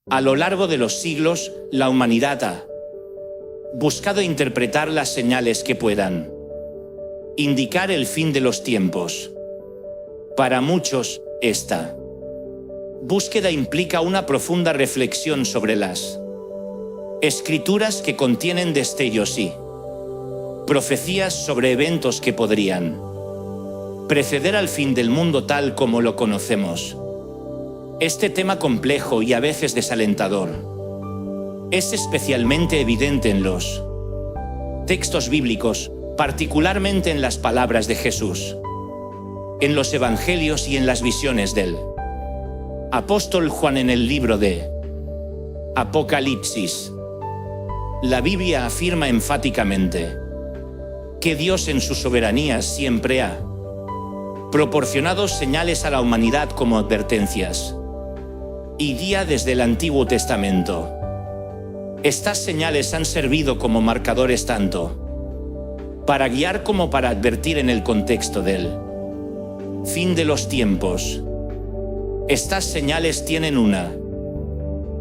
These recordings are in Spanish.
A lo largo de los siglos, la humanidad ha buscado interpretar las señales que puedan indicar el fin de los tiempos. Para muchos, esta búsqueda implica una profunda reflexión sobre las escrituras que contienen destellos y profecías sobre eventos que podrían preceder al fin del mundo tal como lo conocemos. Este tema complejo y a veces desalentador es especialmente evidente en los textos bíblicos, particularmente en las palabras de Jesús, en los evangelios y en las visiones del apóstol Juan en el libro de Apocalipsis. La Biblia afirma enfáticamente que Dios en su soberanía siempre ha proporcionado señales a la humanidad como advertencias y guía desde el Antiguo Testamento. Estas señales han servido como marcadores tanto para guiar como para advertir en el contexto del fin de los tiempos. Estas señales tienen una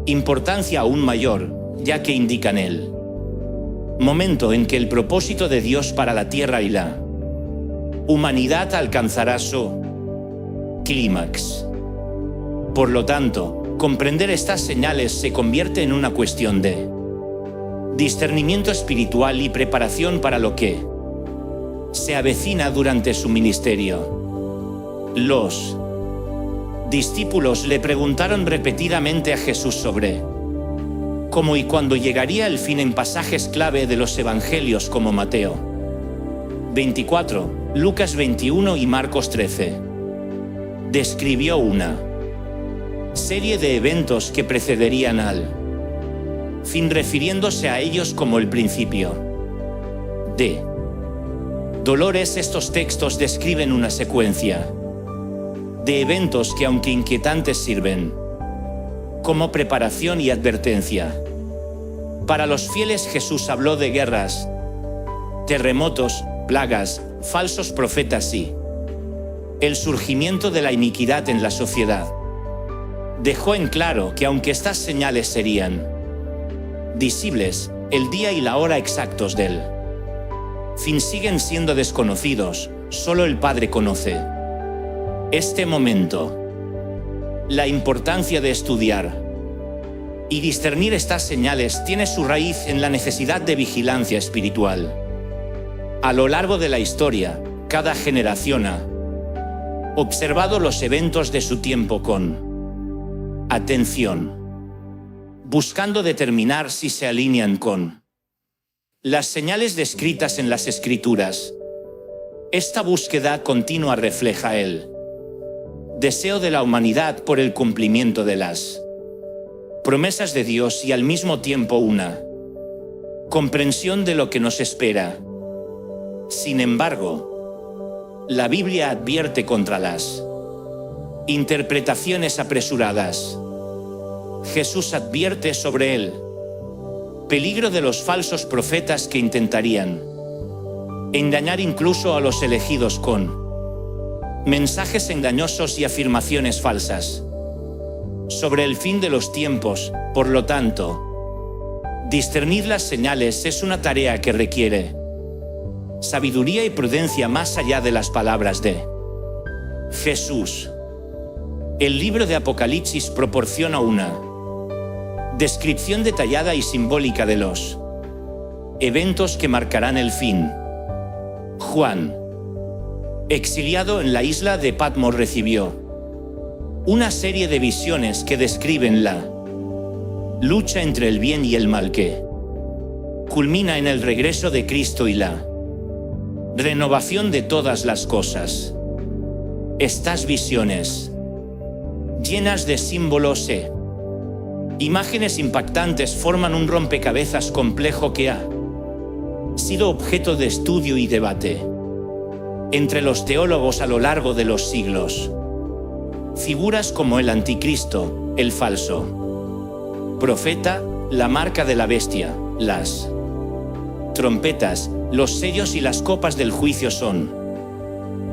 importancia aún mayor, ya que indican el momento en que el propósito de Dios para la tierra y la humanidad alcanzará su clímax. Por lo tanto, comprender estas señales se convierte en una cuestión de discernimiento espiritual y preparación para lo que se avecina durante su ministerio. Los discípulos le preguntaron repetidamente a Jesús sobre cómo y cuándo llegaría el fin en pasajes clave de los evangelios como Mateo 24, Lucas 21 y Marcos 13. Describió una serie de eventos que precederían al fin, refiriéndose a ellos como el principio de dolores. Estos textos describen una secuencia de eventos que, aunque inquietantes, sirven como preparación y advertencia. Para los fieles, Jesús habló de guerras, terremotos, plagas, falsos profetas y el surgimiento de la iniquidad en la sociedad. Dejó en claro que aunque estas señales serían visibles, el día y la hora exactos del fin siguen siendo desconocidos. Solo el Padre conoce este momento. La importancia de estudiar y discernir estas señales tiene su raíz en la necesidad de vigilancia espiritual. A lo largo de la historia, cada generación ha observado los eventos de su tiempo con atención, buscando determinar si se alinean con las señales descritas en las Escrituras. Esta búsqueda continua refleja el deseo de la humanidad por el cumplimiento de las promesas de Dios y al mismo tiempo una comprensión de lo que nos espera. Sin embargo, la Biblia advierte contra las interpretaciones apresuradas. Jesús advierte sobre el peligro de los falsos profetas que intentarían engañar incluso a los elegidos con mensajes engañosos y afirmaciones falsas sobre el fin de los tiempos. Por lo tanto, discernir las señales es una tarea que requiere sabiduría y prudencia más allá de las palabras de Jesús. El libro de Apocalipsis proporciona una descripción detallada y simbólica de los eventos que marcarán el fin. Juan, exiliado en la isla de Patmos, recibió una serie de visiones que describen la lucha entre el bien y el mal que culmina en el regreso de Cristo y la renovación de todas las cosas. Estas visiones, llenas de símbolos e imágenes impactantes, forman un rompecabezas complejo que ha sido objeto de estudio y debate entre los teólogos a lo largo de los siglos. Figuras como el anticristo, el falso profeta, la marca de la bestia, las trompetas, los sellos y las copas del juicio son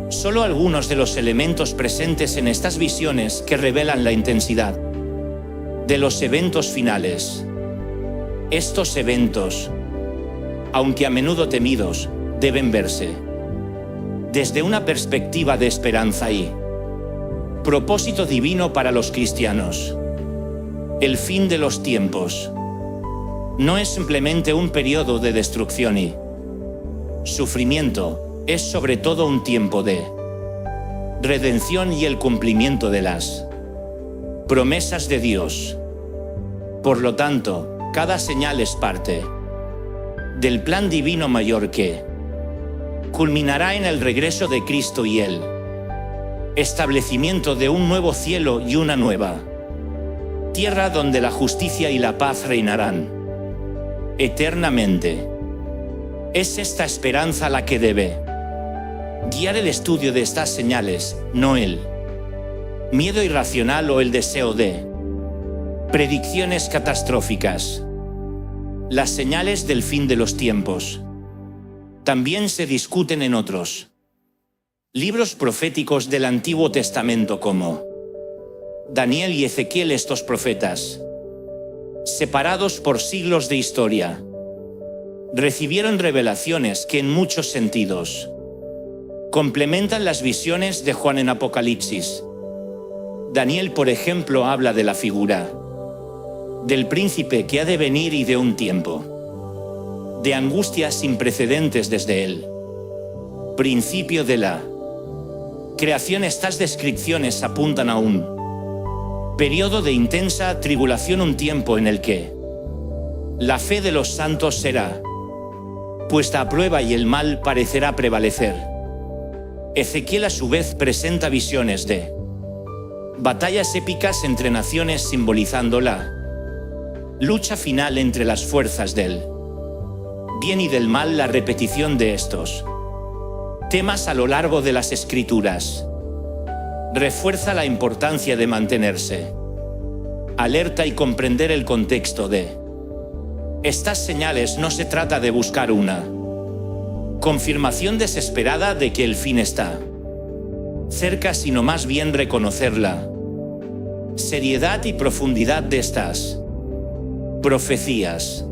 solo algunos de los elementos presentes en estas visiones que revelan la intensidad de los eventos finales. Estos eventos, aunque a menudo temidos, deben verse desde una perspectiva de esperanza y propósito divino para los cristianos. El fin de los tiempos no es simplemente un periodo de destrucción y sufrimiento, es sobre todo un tiempo de redención y el cumplimiento de las promesas de Dios. Por lo tanto, cada señal es parte del plan divino mayor que culminará en el regreso de Cristo y el establecimiento de un nuevo cielo y una nueva tierra donde la justicia y la paz reinarán eternamente. Es esta esperanza la que debe guiar el estudio de estas señales, no el miedo irracional o el deseo de predicciones catastróficas. Las señales del fin de los tiempos también se discuten en otros libros proféticos del Antiguo Testamento como Daniel y Ezequiel. Estos profetas, separados por siglos de historia, recibieron revelaciones que en muchos sentidos complementan las visiones de Juan en Apocalipsis. Daniel, por ejemplo, habla de la figura del príncipe que ha de venir y de un tiempo de angustias sin precedentes desde el principio de la creación. Estas descripciones apuntan a un periodo de intensa tribulación, un tiempo en el que la fe de los santos será puesta a prueba y el mal parecerá prevalecer. Ezequiel a su vez presenta visiones de batallas épicas entre naciones, simbolizando la lucha final entre las fuerzas del bien y del mal. La repetición de estos temas a lo largo de las Escrituras refuerza la importancia de mantenerse alerta y comprender el contexto de estas señales. No se trata de buscar una confirmación desesperada de que el fin está cerca, sino más bien reconocer la seriedad y profundidad de estas profecías.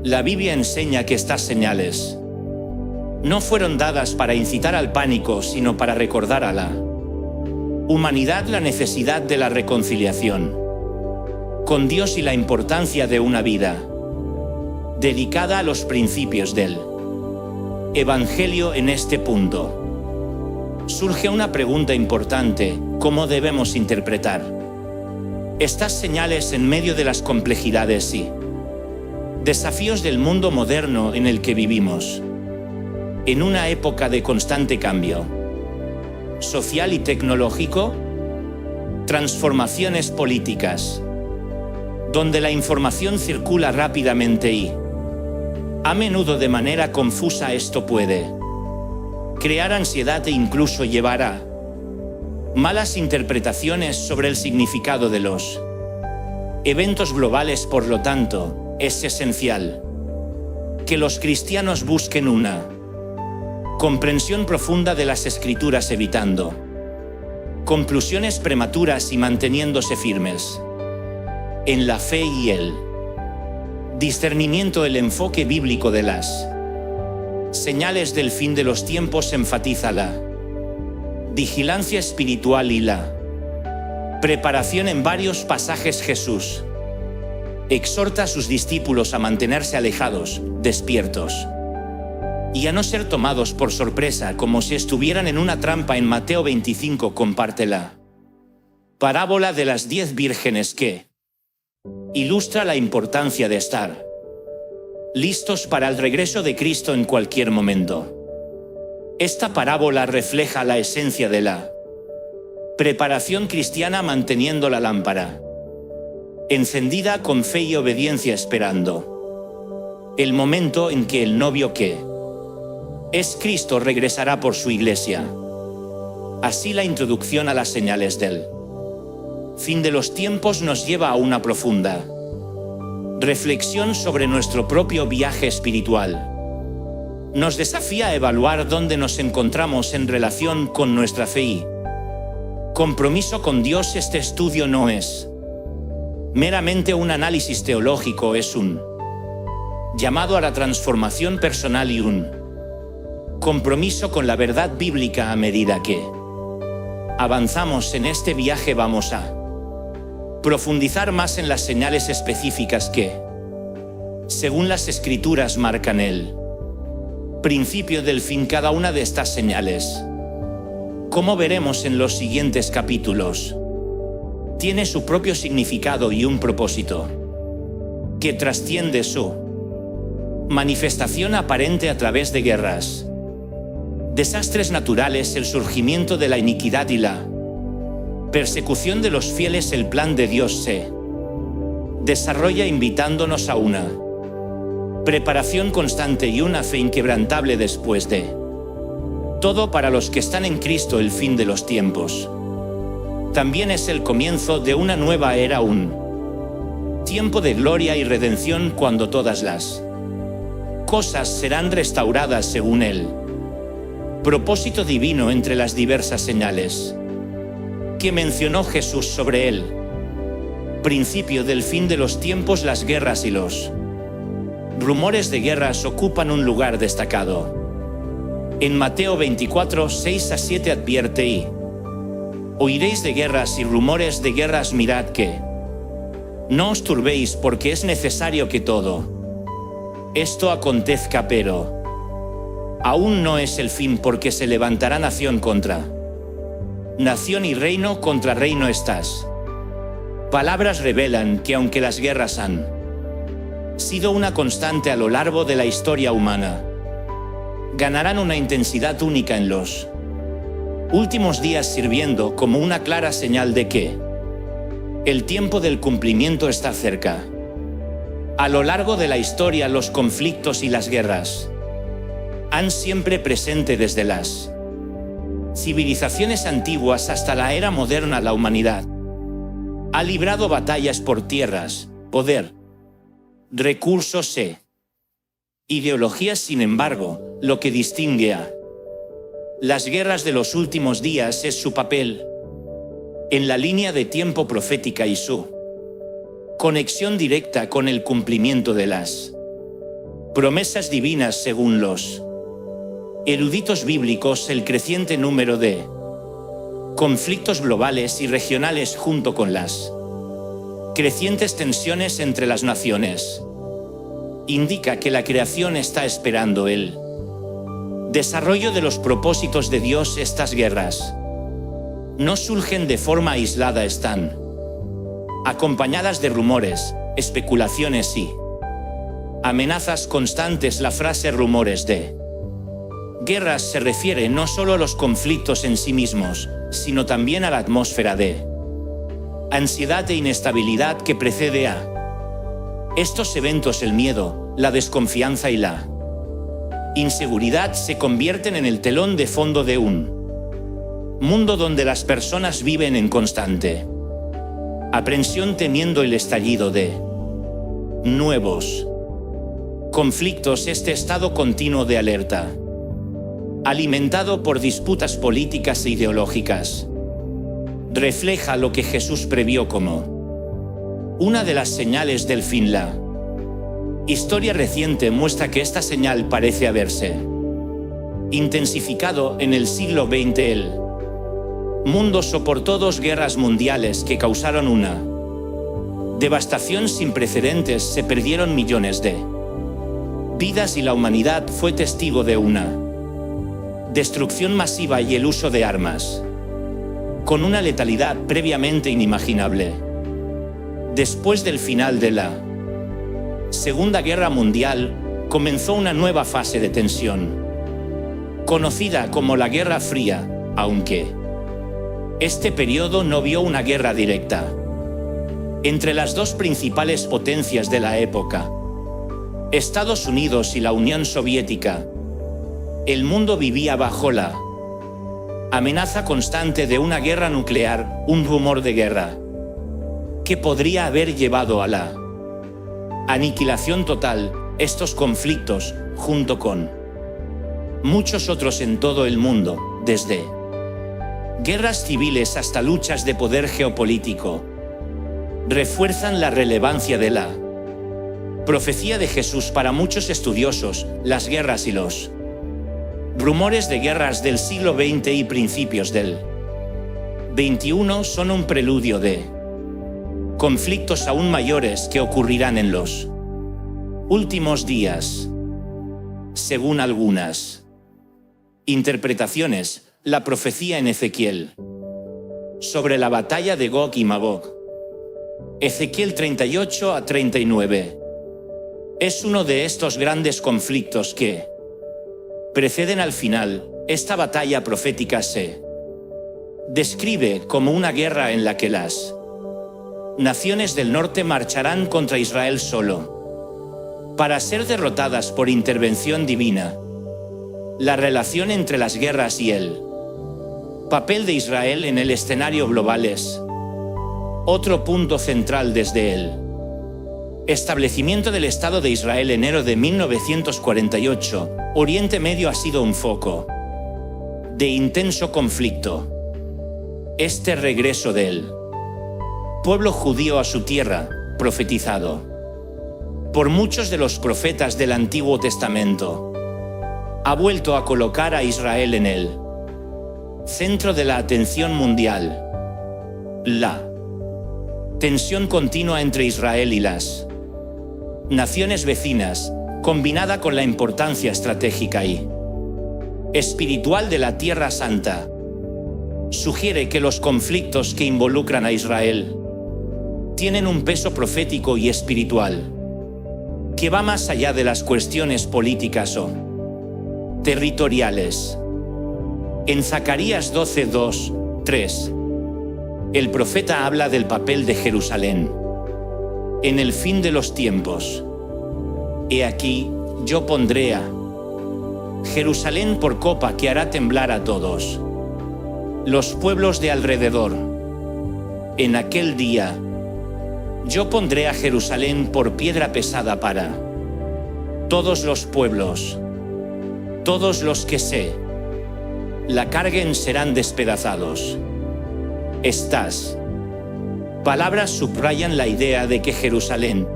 La Biblia enseña que estas señales no fueron dadas para incitar al pánico, sino para recordar a la humanidad la necesidad de la reconciliación con Dios y la importancia de una vida dedicada a los principios del Evangelio. En este punto surge una pregunta importante: ¿cómo debemos interpretar estas señales en medio de las complejidades y desafíos del mundo moderno en el que vivimos? En una época de constante cambio social y tecnológico, transformaciones políticas, donde la información circula rápidamente y a menudo de manera confusa, esto puede crear ansiedad e incluso llevar a malas interpretaciones sobre el significado de los eventos globales. Por lo tanto, es esencial que los cristianos busquen una comprensión profunda de las Escrituras, evitando conclusiones prematuras y manteniéndose firmes en la fe y el discernimiento. El enfoque bíblico de las señales del fin de los tiempos enfatiza la vigilancia espiritual y la preparación. En varios pasajes Jesús exhorta a sus discípulos a mantenerse alejados, despiertos, y a no ser tomados por sorpresa como si estuvieran en una trampa. En Mateo 25 comparte la parábola de las 10 vírgenes que ilustra la importancia de estar listos para el regreso de Cristo en cualquier momento. Esta parábola refleja la esencia de la preparación cristiana, manteniendo la lámpara encendida con fe y obediencia, esperando el momento en que el novio, que es Cristo, regresará por su iglesia. Así, la introducción a las señales del fin de los tiempos nos lleva a una profunda reflexión sobre nuestro propio viaje espiritual. Nos desafía a evaluar dónde nos encontramos en relación con nuestra fe y compromiso con Dios. Este estudio no es meramente un análisis teológico, es un llamado a la transformación personal y un compromiso con la verdad bíblica. A medida que avanzamos en este viaje, vamos a profundizar más en las señales específicas que, según las Escrituras, marcan el principio del fin. Cada una de estas señales, como veremos en los siguientes capítulos, tiene su propio significado y un propósito que trasciende su manifestación aparente a través de guerras, desastres naturales, el surgimiento de la iniquidad y la persecución de los fieles. El plan de Dios se desarrolla invitándonos a una preparación constante y una fe inquebrantable después de todo. Para los que están en Cristo, el fin de los tiempos también es el comienzo de una nueva era, un tiempo de gloria y redención, cuando todas las cosas serán restauradas según el propósito divino. Entre las diversas señales que mencionó Jesús sobre el principio del fin de los tiempos, las guerras y los rumores de guerras ocupan un lugar destacado. En Mateo 24, 6-7 advierte: y oiréis de guerras y rumores de guerras, mirad que no os turbéis, porque es necesario que todo esto acontezca, pero aún no es el fin, porque se levantará nación contra nación y reino contra reino. Estas palabras revelan que aunque las guerras han sido una constante a lo largo de la historia humana, ganarán una intensidad única en los últimos días, sirviendo como una clara señal de que el tiempo del cumplimiento está cerca. A lo largo de la historia, los conflictos y las guerras han siempre presente. Desde las civilizaciones antiguas hasta la era moderna, la humanidad ha librado batallas por tierras, poder, recursos e ideologías. Sin embargo, lo que distingue a las guerras de los últimos días es su papel en la línea de tiempo profética y su conexión directa con el cumplimiento de las promesas divinas. Según los eruditos bíblicos, el creciente número de conflictos globales y regionales, junto con las crecientes tensiones entre las naciones, indica que la creación está esperando el desarrollo de los propósitos de Dios. Estas guerras no surgen de forma aislada, están acompañadas de rumores, especulaciones y amenazas constantes. La frase rumores de guerras se refiere no solo a los conflictos en sí mismos, sino también a la atmósfera de ansiedad e inestabilidad que precede a estos eventos. El miedo, la desconfianza y la inseguridad se convierten en el telón de fondo de un mundo donde las personas viven en constante aprensión, temiendo el estallido de nuevos conflictos. Este estado continuo de alerta, alimentado por disputas políticas e ideológicas, refleja lo que Jesús previó como una de las señales del fin. La historia reciente muestra que esta señal parece haberse intensificado en el siglo XX. El mundo soportó dos guerras mundiales que causaron una devastación sin precedentes. Se perdieron millones de vidas y la humanidad fue testigo de una destrucción masiva y el uso de armas con una letalidad previamente inimaginable. Después del final de la Segunda Guerra Mundial, comenzó una nueva fase de tensión, conocida como la Guerra Fría, aunque este periodo no vio una guerra directa entre las dos principales potencias de la época, Estados Unidos y la Unión Soviética. El mundo vivía bajo la amenaza constante de una guerra nuclear, un rumor de guerra que podría haber llevado a la aniquilación total. Estos conflictos, junto con muchos otros en todo el mundo, desde guerras civiles hasta luchas de poder geopolítico, refuerzan la relevancia de la profecía de Jesús para muchos estudiosos. Las guerras y los rumores de guerras del siglo XX y principios del XXI son un preludio de conflictos aún mayores que ocurrirán en los últimos días. Según algunas interpretaciones, la profecía en Ezequiel sobre la batalla de Gog y Magog, Ezequiel 38 a 39, es uno de estos grandes conflictos que preceden al final. Esta batalla profética se describe como una guerra en la que las naciones del norte marcharán contra Israel solo para ser derrotadas por intervención divina. La relación entre las guerras y el papel de Israel en el escenario global es otro punto central. Desde el establecimiento del Estado de Israel en enero de 1948, Oriente Medio ha sido un foco de intenso conflicto. Este regreso del pueblo judío a su tierra, profetizado por muchos de los profetas del Antiguo Testamento, ha vuelto a colocar a Israel en el centro de la atención mundial. La tensión continua entre Israel y las naciones vecinas, combinada con la importancia estratégica y espiritual de la Tierra Santa, sugiere que los conflictos que involucran a Israel tienen un peso profético y espiritual que va más allá de las cuestiones políticas o territoriales. En Zacarías 12, 2, 3, el profeta habla del papel de Jerusalén en el fin de los tiempos. He aquí, yo pondré a Jerusalén por copa que hará temblar a todos los pueblos de alrededor. En aquel día, yo pondré a Jerusalén por piedra pesada para todos los pueblos. Todos los que se la carguen serán despedazados. Estas palabras subrayan la idea de que Jerusalén,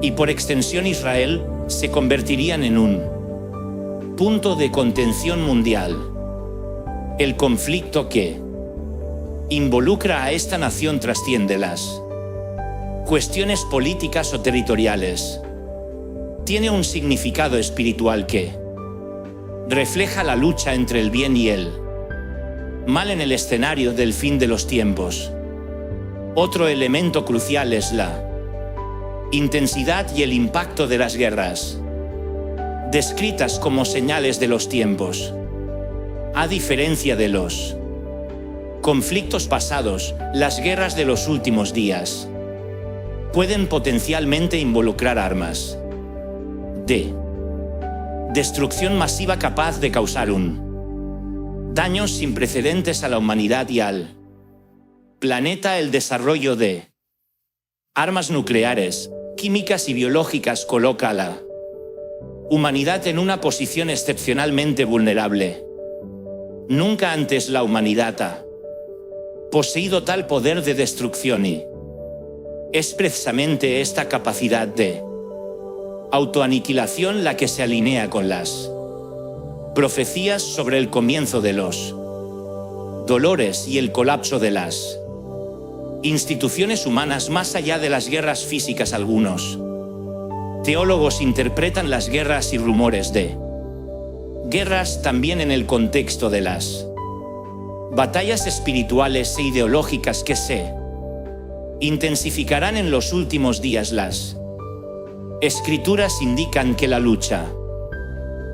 y por extensión Israel, se convertirían en un punto de contención mundial. El conflicto que involucra a esta nación trasciende las cuestiones políticas o territoriales. Tiene un significado espiritual que refleja la lucha entre el bien y el mal en el escenario del fin de los tiempos. Otro elemento crucial es la intensidad y el impacto de las guerras, descritas como señales de los tiempos. A diferencia de los conflictos pasados, las guerras de los últimos días pueden potencialmente involucrar armas de destrucción masiva capaz de causar un daño sin precedentes a la humanidad y al planeta. El desarrollo de armas nucleares, químicas y biológicas coloca a la humanidad en una posición excepcionalmente vulnerable. Nunca antes la humanidad ha poseído tal poder de destrucción y es precisamente esta capacidad de autoaniquilación la que se alinea con las profecías sobre el comienzo de los dolores y el colapso de las instituciones humanas más allá de las guerras físicas. Algunos teólogos interpretan las guerras y rumores de guerras también en el contexto de las batallas espirituales e ideológicas que se intensificarán en los últimos días. Las Escrituras indican que la lucha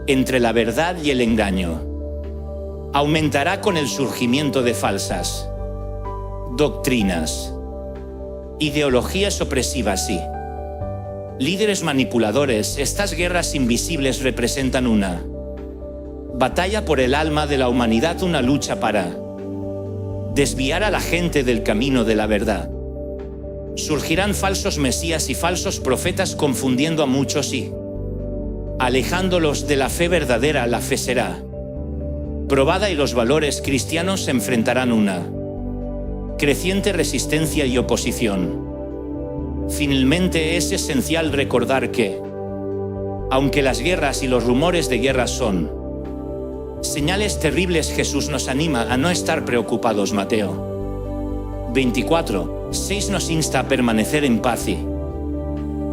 entre la verdad y el engaño aumentará con el surgimiento de falsas doctrinas, ideologías opresivas y líderes manipuladores. Estas guerras invisibles representan una batalla por el alma de la humanidad, una lucha para desviar a la gente del camino de la verdad. Surgirán falsos mesías y falsos profetas confundiendo a muchos y alejándolos de la fe verdadera. La fe será probada y los valores cristianos enfrentarán una creciente resistencia y oposición. Finalmente es esencial recordar que, aunque las guerras y los rumores de guerra son señales terribles, Jesús nos anima a no estar preocupados. Mateo 24:6 nos insta a permanecer en paz y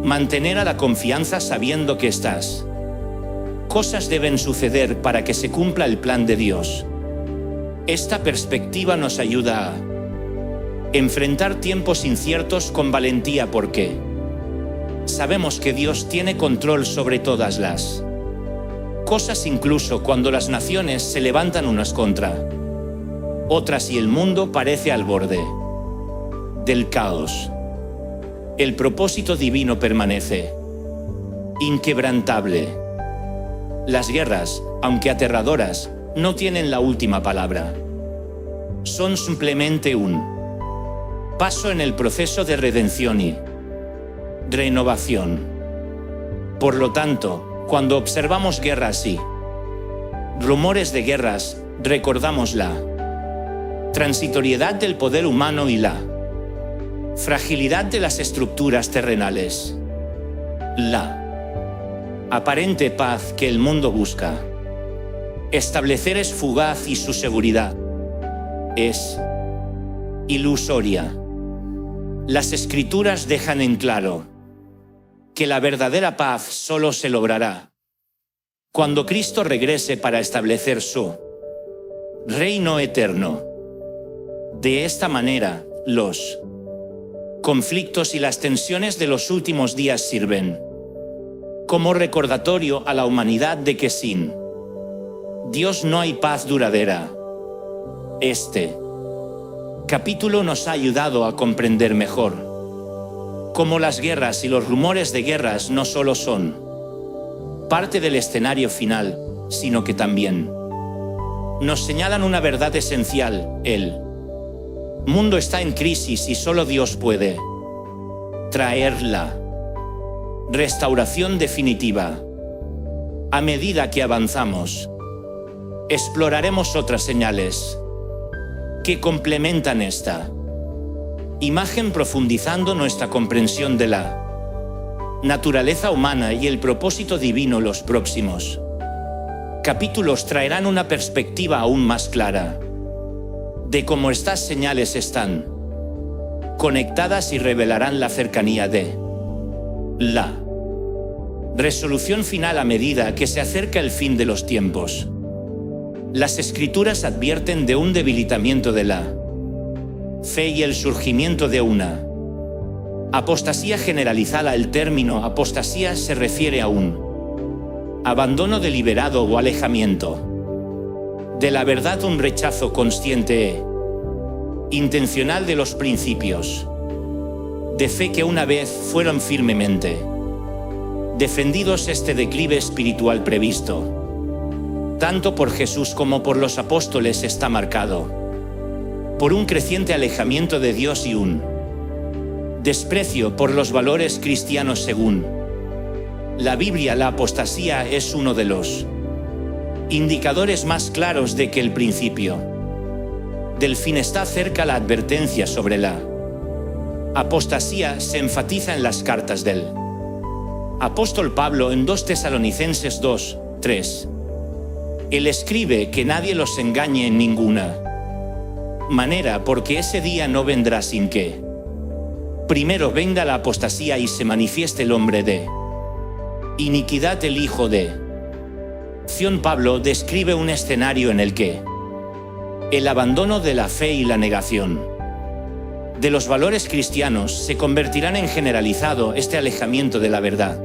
mantener a la confianza sabiendo que estas cosas deben suceder para que se cumpla el plan de Dios. Esta perspectiva nos ayuda a enfrentar tiempos inciertos con valentía porque sabemos que Dios tiene control sobre todas las cosas, incluso cuando las naciones se levantan unas contra otras y el mundo parece al borde del caos. El propósito divino permanece inquebrantable. Las guerras, aunque aterradoras, no tienen la última palabra. Son simplemente un paso en el proceso de redención y renovación. Por lo tanto, cuando observamos guerras y rumores de guerras, recordamos la transitoriedad del poder humano y la fragilidad de las estructuras terrenales. La aparente paz que el mundo busca establecer es fugaz y su seguridad es ilusoria. Las Escrituras dejan en claro que la verdadera paz solo se logrará cuando Cristo regrese para establecer su reino eterno. De esta manera, los conflictos y las tensiones de los últimos días sirven como recordatorio a la humanidad de que sin Dios no hay paz duradera. Este capítulo nos ha ayudado a comprender mejor cómo las guerras y los rumores de guerras no solo son parte del escenario final, sino que también nos señalan una verdad esencial: el mundo está en crisis y solo Dios puede traer la restauración definitiva. A medida que avanzamos, exploraremos otras señales que complementan esta imagen, profundizando nuestra comprensión de la naturaleza humana y el propósito divino. Los próximos capítulos traerán una perspectiva aún más clara de cómo estas señales están conectadas y revelarán la cercanía de la resolución final a medida que se acerca el fin de los tiempos. Las Escrituras advierten de un debilitamiento de la fe y el surgimiento de una apostasía generalizada. El término apostasía se refiere a un abandono deliberado o alejamiento de la verdad, un rechazo consciente e intencional de los principios de fe que una vez fueron firmemente defendidos. Este declive espiritual previsto tanto por Jesús como por los apóstoles está marcado por un creciente alejamiento de Dios y un desprecio por los valores cristianos. Según la Biblia, la apostasía es uno de los indicadores más claros de que el principio del fin está cerca. La advertencia sobre la apostasía se enfatiza en las cartas del apóstol Pablo en 2 Tesalonicenses 2:3. Él escribe que nadie los engañe en ninguna manera, porque ese día no vendrá sin que primero venga la apostasía y se manifieste el hombre de iniquidad, el hijo de acción. Pablo describe un escenario en el que el abandono de la fe y la negación de los valores cristianos se convertirán en generalizado. Este alejamiento de la verdad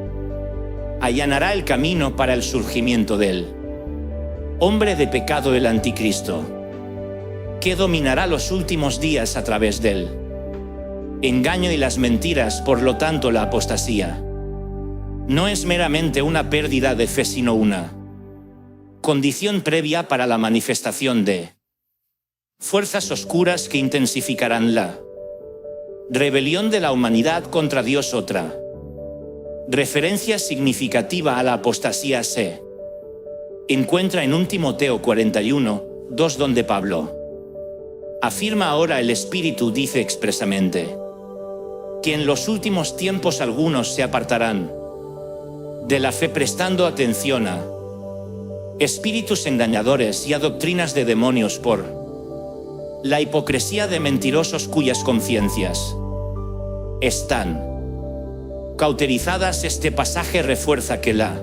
allanará el camino para el surgimiento del hombre de pecado, el anticristo, que dominará los últimos días a través del engaño y las mentiras. Por lo tanto, la apostasía no es meramente una pérdida de fe, sino una condición previa para la manifestación de fuerzas oscuras que intensificarán la rebelión de la humanidad contra Dios. Otra referencia significativa a la apostasía se encuentra en 1 Timoteo 41:2, donde Pablo afirma: ahora el Espíritu dice expresamente que en los últimos tiempos algunos se apartarán de la fe prestando atención a espíritus engañadores y a doctrinas de demonios por la hipocresía de mentirosos cuyas conciencias están cauterizadas. Este pasaje refuerza que la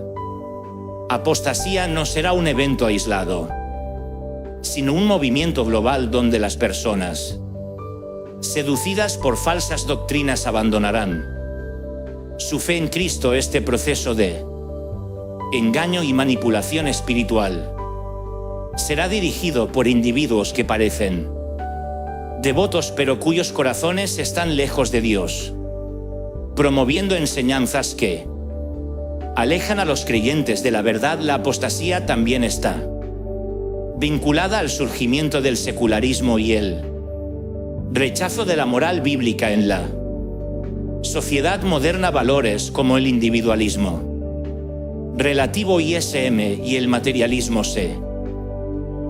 apostasía no será un evento aislado, sino un movimiento global donde las personas, seducidas por falsas doctrinas, abandonarán su fe en Cristo. Este proceso de engaño y manipulación espiritual será dirigido por individuos que parecen devotos pero cuyos corazones están lejos de Dios, promoviendo enseñanzas que alejan a los creyentes de la verdad. La apostasía también está vinculada al surgimiento del secularismo y el rechazo de la moral bíblica en la sociedad moderna. Valores como el individualismo relativo ISM y el materialismo se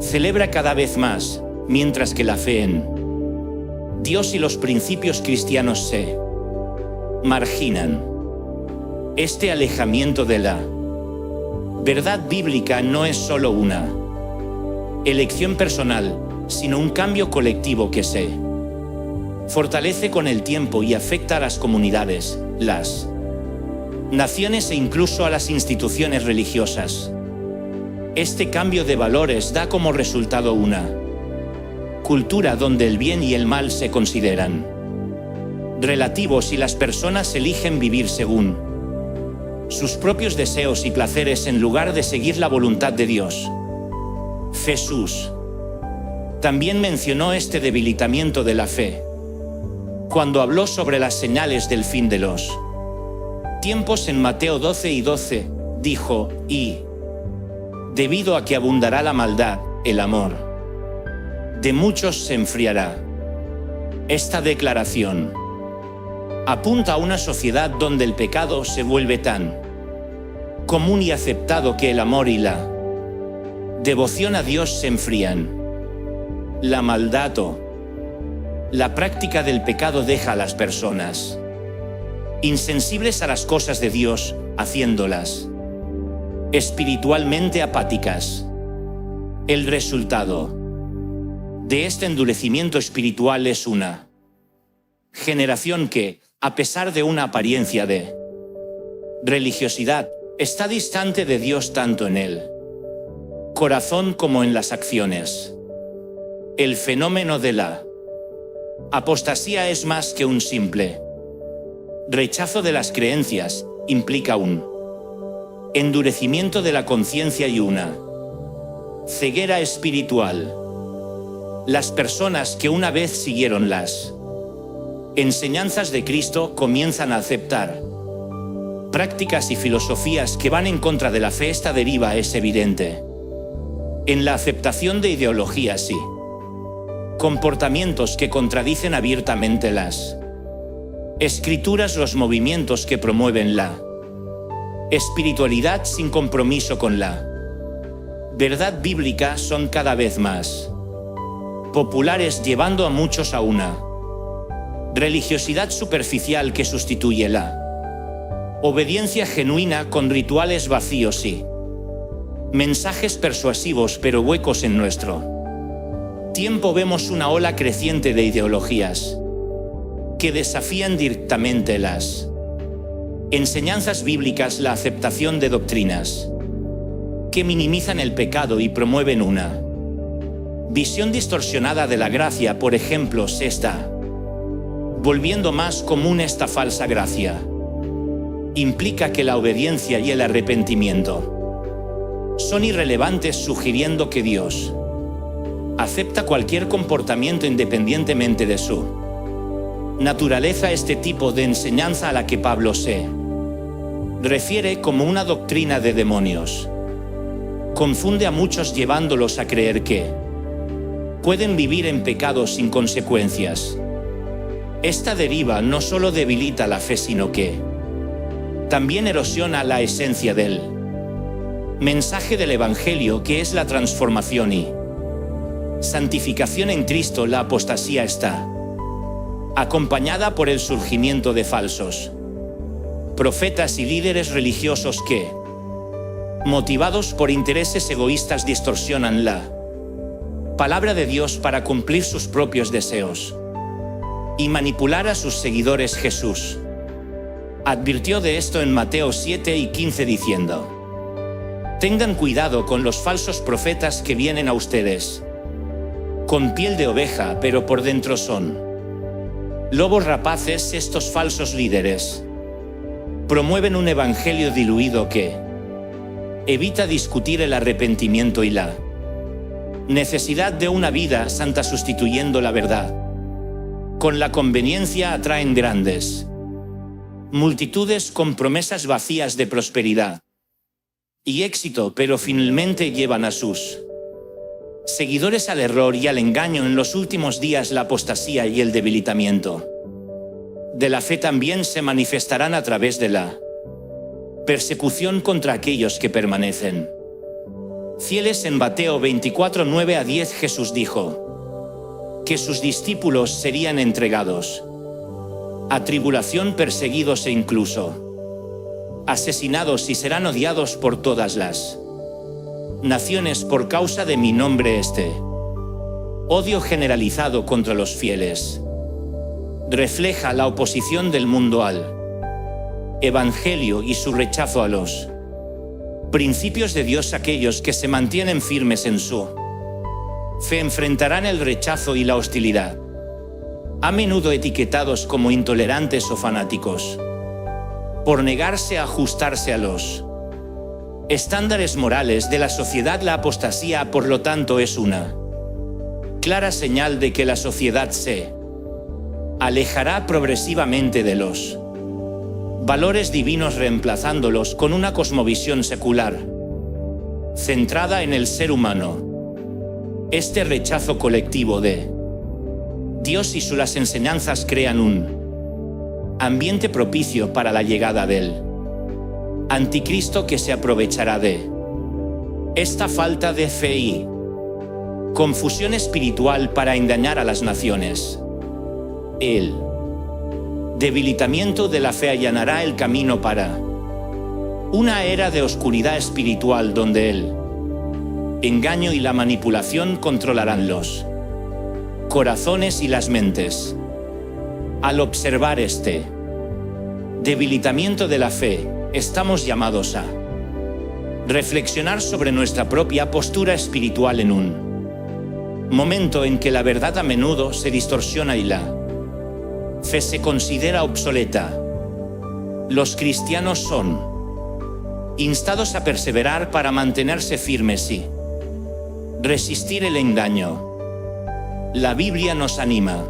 celebra cada vez más, mientras que la fe en Dios y los principios cristianos se marginan. Este alejamiento de la verdad bíblica no es solo una elección personal, sino un cambio colectivo que se fortalece con el tiempo y afecta a las comunidades, las naciones e incluso a las instituciones religiosas. Este cambio de valores da como resultado una cultura donde el bien y el mal se consideran relativos y las personas eligen vivir según sus propios deseos y placeres en lugar de seguir la voluntad de Dios. Jesús también mencionó este debilitamiento de la fe cuando habló sobre las señales del fin de los tiempos. En Mateo 12:12 dijo: y debido a que abundará la maldad, el amor de muchos se enfriará. Esta declaración apunta a una sociedad donde el pecado se vuelve tan común y aceptado que el amor y la devoción a Dios se enfrían. La maldad o la práctica del pecado deja a las personas insensibles a las cosas de Dios, haciéndolas espiritualmente apáticas. El resultado de este endurecimiento espiritual es una generación que, a pesar de una apariencia de religiosidad, está distante de Dios tanto en el corazón como en las acciones. El fenómeno de la apostasía es más que un simple rechazo de las creencias, implica un endurecimiento de la conciencia y una ceguera espiritual. Las personas que una vez siguieron las enseñanzas de Cristo comienzan a aceptar prácticas y filosofías que van en contra de la fe. Esta deriva es evidente en la aceptación de ideologías y comportamientos que contradicen abiertamente las Escrituras. Los movimientos que promueven la espiritualidad sin compromiso con la verdad bíblica son cada vez más populares, llevando a muchos a una religiosidad superficial que sustituye la obediencia genuina con rituales vacíos y mensajes persuasivos pero huecos. En nuestro tiempo vemos una ola creciente de ideologías que desafían directamente las enseñanzas bíblicas, la aceptación de doctrinas que minimizan el pecado y promueven una visión distorsionada de la gracia. Por ejemplo, se está volviendo más común esta falsa gracia. Implica que la obediencia y el arrepentimiento son irrelevantes, sugiriendo que Dios acepta cualquier comportamiento independientemente de su naturaleza. Este tipo de enseñanza a la que Pablo se refiere como una doctrina de demonios confunde a muchos, llevándolos a creer que pueden vivir en pecado sin consecuencias. Esta deriva no solo debilita la fe, sino que también erosiona la esencia del mensaje del Evangelio, que es la transformación y santificación en Cristo. La apostasía está acompañada por el surgimiento de falsos profetas y líderes religiosos que, motivados por intereses egoístas, distorsionan la palabra de Dios para cumplir sus propios deseos y manipular a sus seguidores. Jesús advirtió de esto en Mateo 7 y 15 diciendo: tengan cuidado con los falsos profetas que vienen a ustedes con piel de oveja, pero por dentro son lobos rapaces. Estos falsos líderes promueven un evangelio diluido que evita discutir el arrepentimiento y la necesidad de una vida santa, sustituyendo la verdad con la conveniencia. Atraen grandes multitudes con promesas vacías de prosperidad y éxito, pero finalmente llevan a sus seguidores al error y al engaño. En los últimos días la apostasía y el debilitamiento de la fe también se manifestarán a través de la persecución contra aquellos que permanecen fieles. En Mateo 24, 9 a 10 Jesús dijo que sus discípulos serían entregados a tribulación, perseguidos e incluso asesinados, y serán odiados por todas las naciones por causa de mi nombre. Este odio generalizado contra los fieles refleja la oposición del mundo al evangelio y su rechazo a los principios de Dios. Aquellos que se mantienen firmes en su fe enfrentarán el rechazo y la hostilidad, a menudo etiquetados como intolerantes o fanáticos por negarse a ajustarse a los estándares morales de la sociedad. La apostasía, por lo tanto, es una clara señal de que la sociedad se alejará progresivamente de los valores divinos, reemplazándolos con una cosmovisión secular centrada en el ser humano. Este rechazo colectivo de Dios y las enseñanzas crean un ambiente propicio para la llegada del anticristo, que se aprovechará de esta falta de fe y confusión espiritual para engañar a las naciones. El debilitamiento de la fe allanará el camino para una era de oscuridad espiritual donde el engaño y la manipulación controlarán los corazones y las mentes. Al observar este debilitamiento de la fe, estamos llamados a reflexionar sobre nuestra propia postura espiritual en un momento en que la verdad a menudo se distorsiona y la fe se considera obsoleta. Los cristianos son instados a perseverar para mantenerse firmes y resistir el engaño. La Biblia nos anima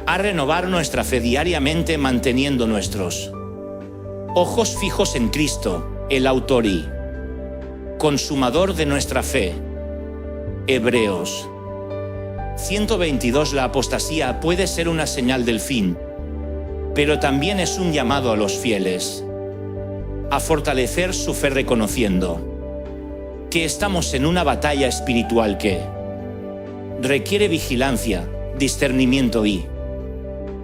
a renovar nuestra fe diariamente, manteniendo nuestros ojos fijos en Cristo, el autor y consumador de nuestra fe. Hebreos 122. La apostasía puede ser una señal del fin, pero también es un llamado a los fieles a fortalecer su fe, reconociendo que estamos en una batalla espiritual que requiere vigilancia, discernimiento y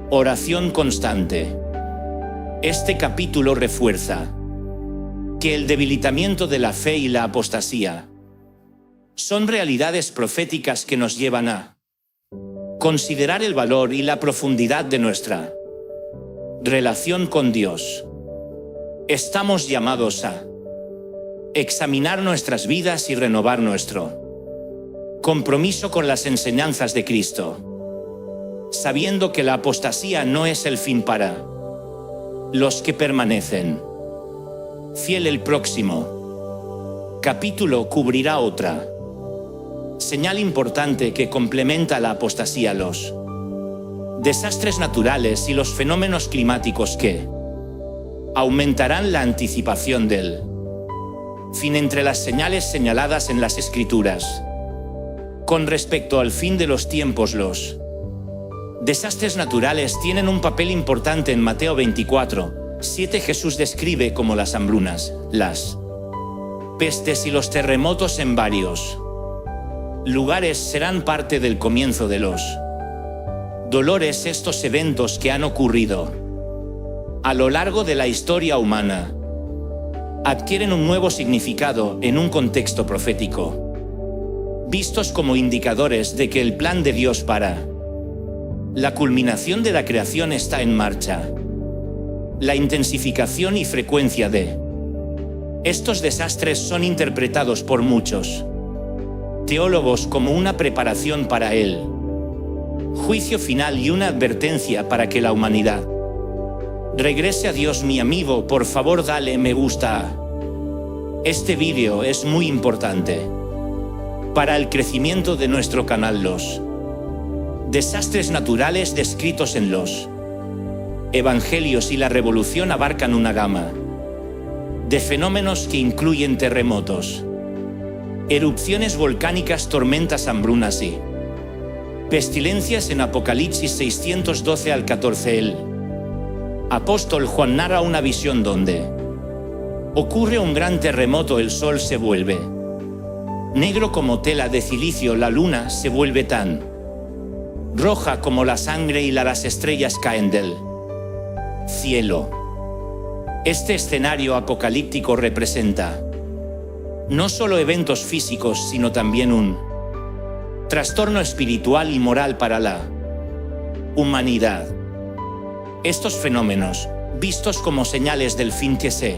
oración constante. Este capítulo refuerza que el debilitamiento de la fe y la apostasía son realidades proféticas que nos llevan a considerar el valor y la profundidad de nuestra relación con Dios. Estamos llamados a examinar nuestras vidas y renovar nuestro compromiso con las enseñanzas de Cristo, sabiendo que la apostasía no es el fin para los que permanecen fiel. El próximo capítulo cubrirá otra señal importante que complementa la apostasía: los desastres naturales y los fenómenos climáticos que aumentarán la anticipación del fin. Entre las señales señaladas en las Escrituras con respecto al fin de los tiempos, los desastres naturales tienen un papel importante. En Mateo 24, 7 Jesús describe cómo las hambrunas, las pestes y los terremotos en varios lugares serán parte del comienzo de los dolores estos eventos que han ocurrido a lo largo de la historia humana adquieren un nuevo significado en un contexto profético, vistos como indicadores de que el plan de Dios para la culminación de la creación está en marcha. La intensificación y frecuencia de estos desastres son interpretados por muchos teólogos como una preparación para el juicio final y una advertencia para que la humanidad regrese a Dios. Mi amigo, por favor dale me gusta a este vídeo, es muy importante para el crecimiento de nuestro canal. Los desastres naturales descritos en los evangelios y la revolución abarcan una gama de fenómenos que incluyen terremotos, erupciones volcánicas, tormentas, hambrunas y pestilencias. En Apocalipsis 612 al 14 el apóstol Juan narra una visión donde ocurre un gran terremoto, el sol se vuelve negro como tela de cilicio, la luna se vuelve tan roja como la sangre y las estrellas caen del cielo. Este escenario apocalíptico representa no solo eventos físicos, sino también un trastorno espiritual y moral para la humanidad. Estos fenómenos, vistos como señales del fin que se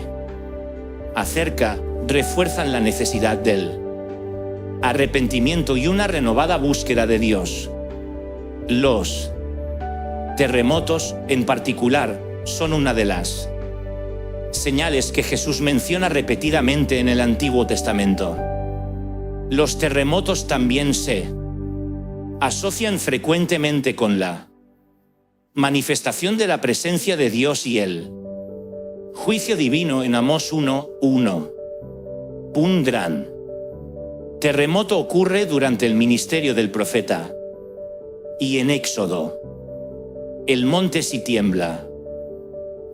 acerca, refuerzan la necesidad del arrepentimiento y una renovada búsqueda de Dios. Los terremotos, en particular, son una de las señales que Jesús menciona repetidamente en el Antiguo Testamento. Los terremotos también se asocian frecuentemente con la manifestación de la presencia de Dios y el juicio divino. En Amós 1:1. Un gran terremoto ocurre durante el ministerio del profeta. Y en Éxodo, el monte sí tiembla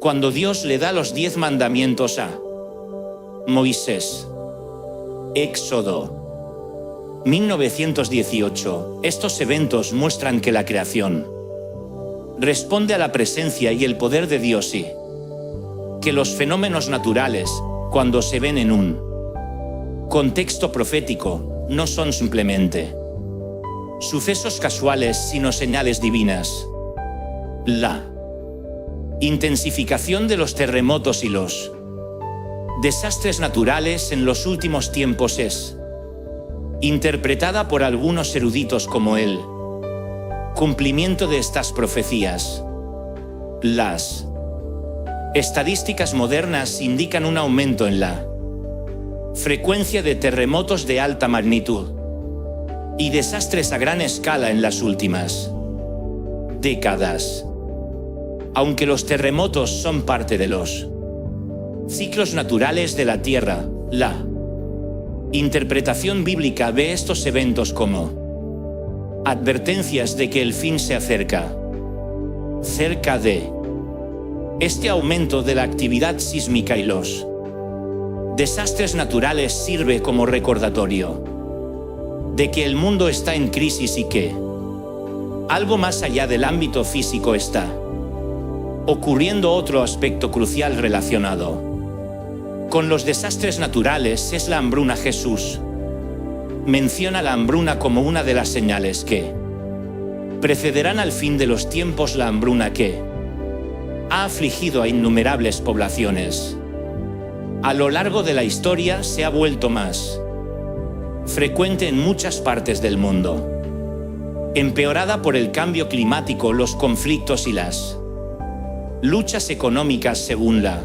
cuando Dios le da los 10 mandamientos a Moisés. Éxodo 1918. Estos eventos muestran que la creación responde a la presencia y el poder de Dios y que los fenómenos naturales, cuando se ven en un contexto profético, no son simplemente sucesos casuales, sino señales divinas. La intensificación de los terremotos y los desastres naturales en los últimos tiempos es interpretada por algunos eruditos como el cumplimiento de estas profecías. Las estadísticas modernas indican un aumento en la frecuencia de terremotos de alta magnitud y desastres a gran escala en las últimas décadas. Aunque los terremotos son parte de los ciclos naturales de la Tierra, la interpretación bíblica ve estos eventos como advertencias de que el fin se acerca. Cerca de este aumento de la actividad sísmica y los desastres naturales sirve como recordatorio de que el mundo está en crisis y que algo más allá del ámbito físico está ocurriendo. Otro aspecto crucial relacionado con los desastres naturales es la hambruna. Jesús menciona la hambruna como una de las señales que precederán al fin de los tiempos. La hambruna que ha afligido a innumerables poblaciones a lo largo de la historia se ha vuelto más frecuente en muchas partes del mundo, empeorada por el cambio climático, los conflictos y las luchas económicas. Según la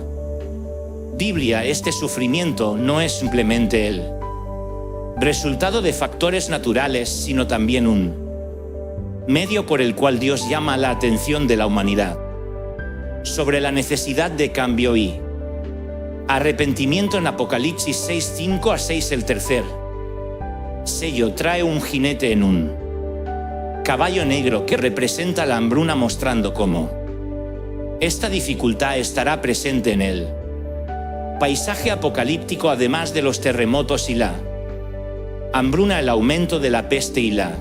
Biblia, este sufrimiento no es simplemente el resultado de factores naturales, sino también un medio por el cual Dios llama la atención de la humanidad sobre la necesidad de cambio y arrepentimiento. En Apocalipsis 6:5-6, el tercer sello trae un jinete en un caballo negro que representa la hambruna, mostrando cómo esta dificultad estará presente en el paisaje apocalíptico. Además de los terremotos y la hambruna, el aumento de la peste y la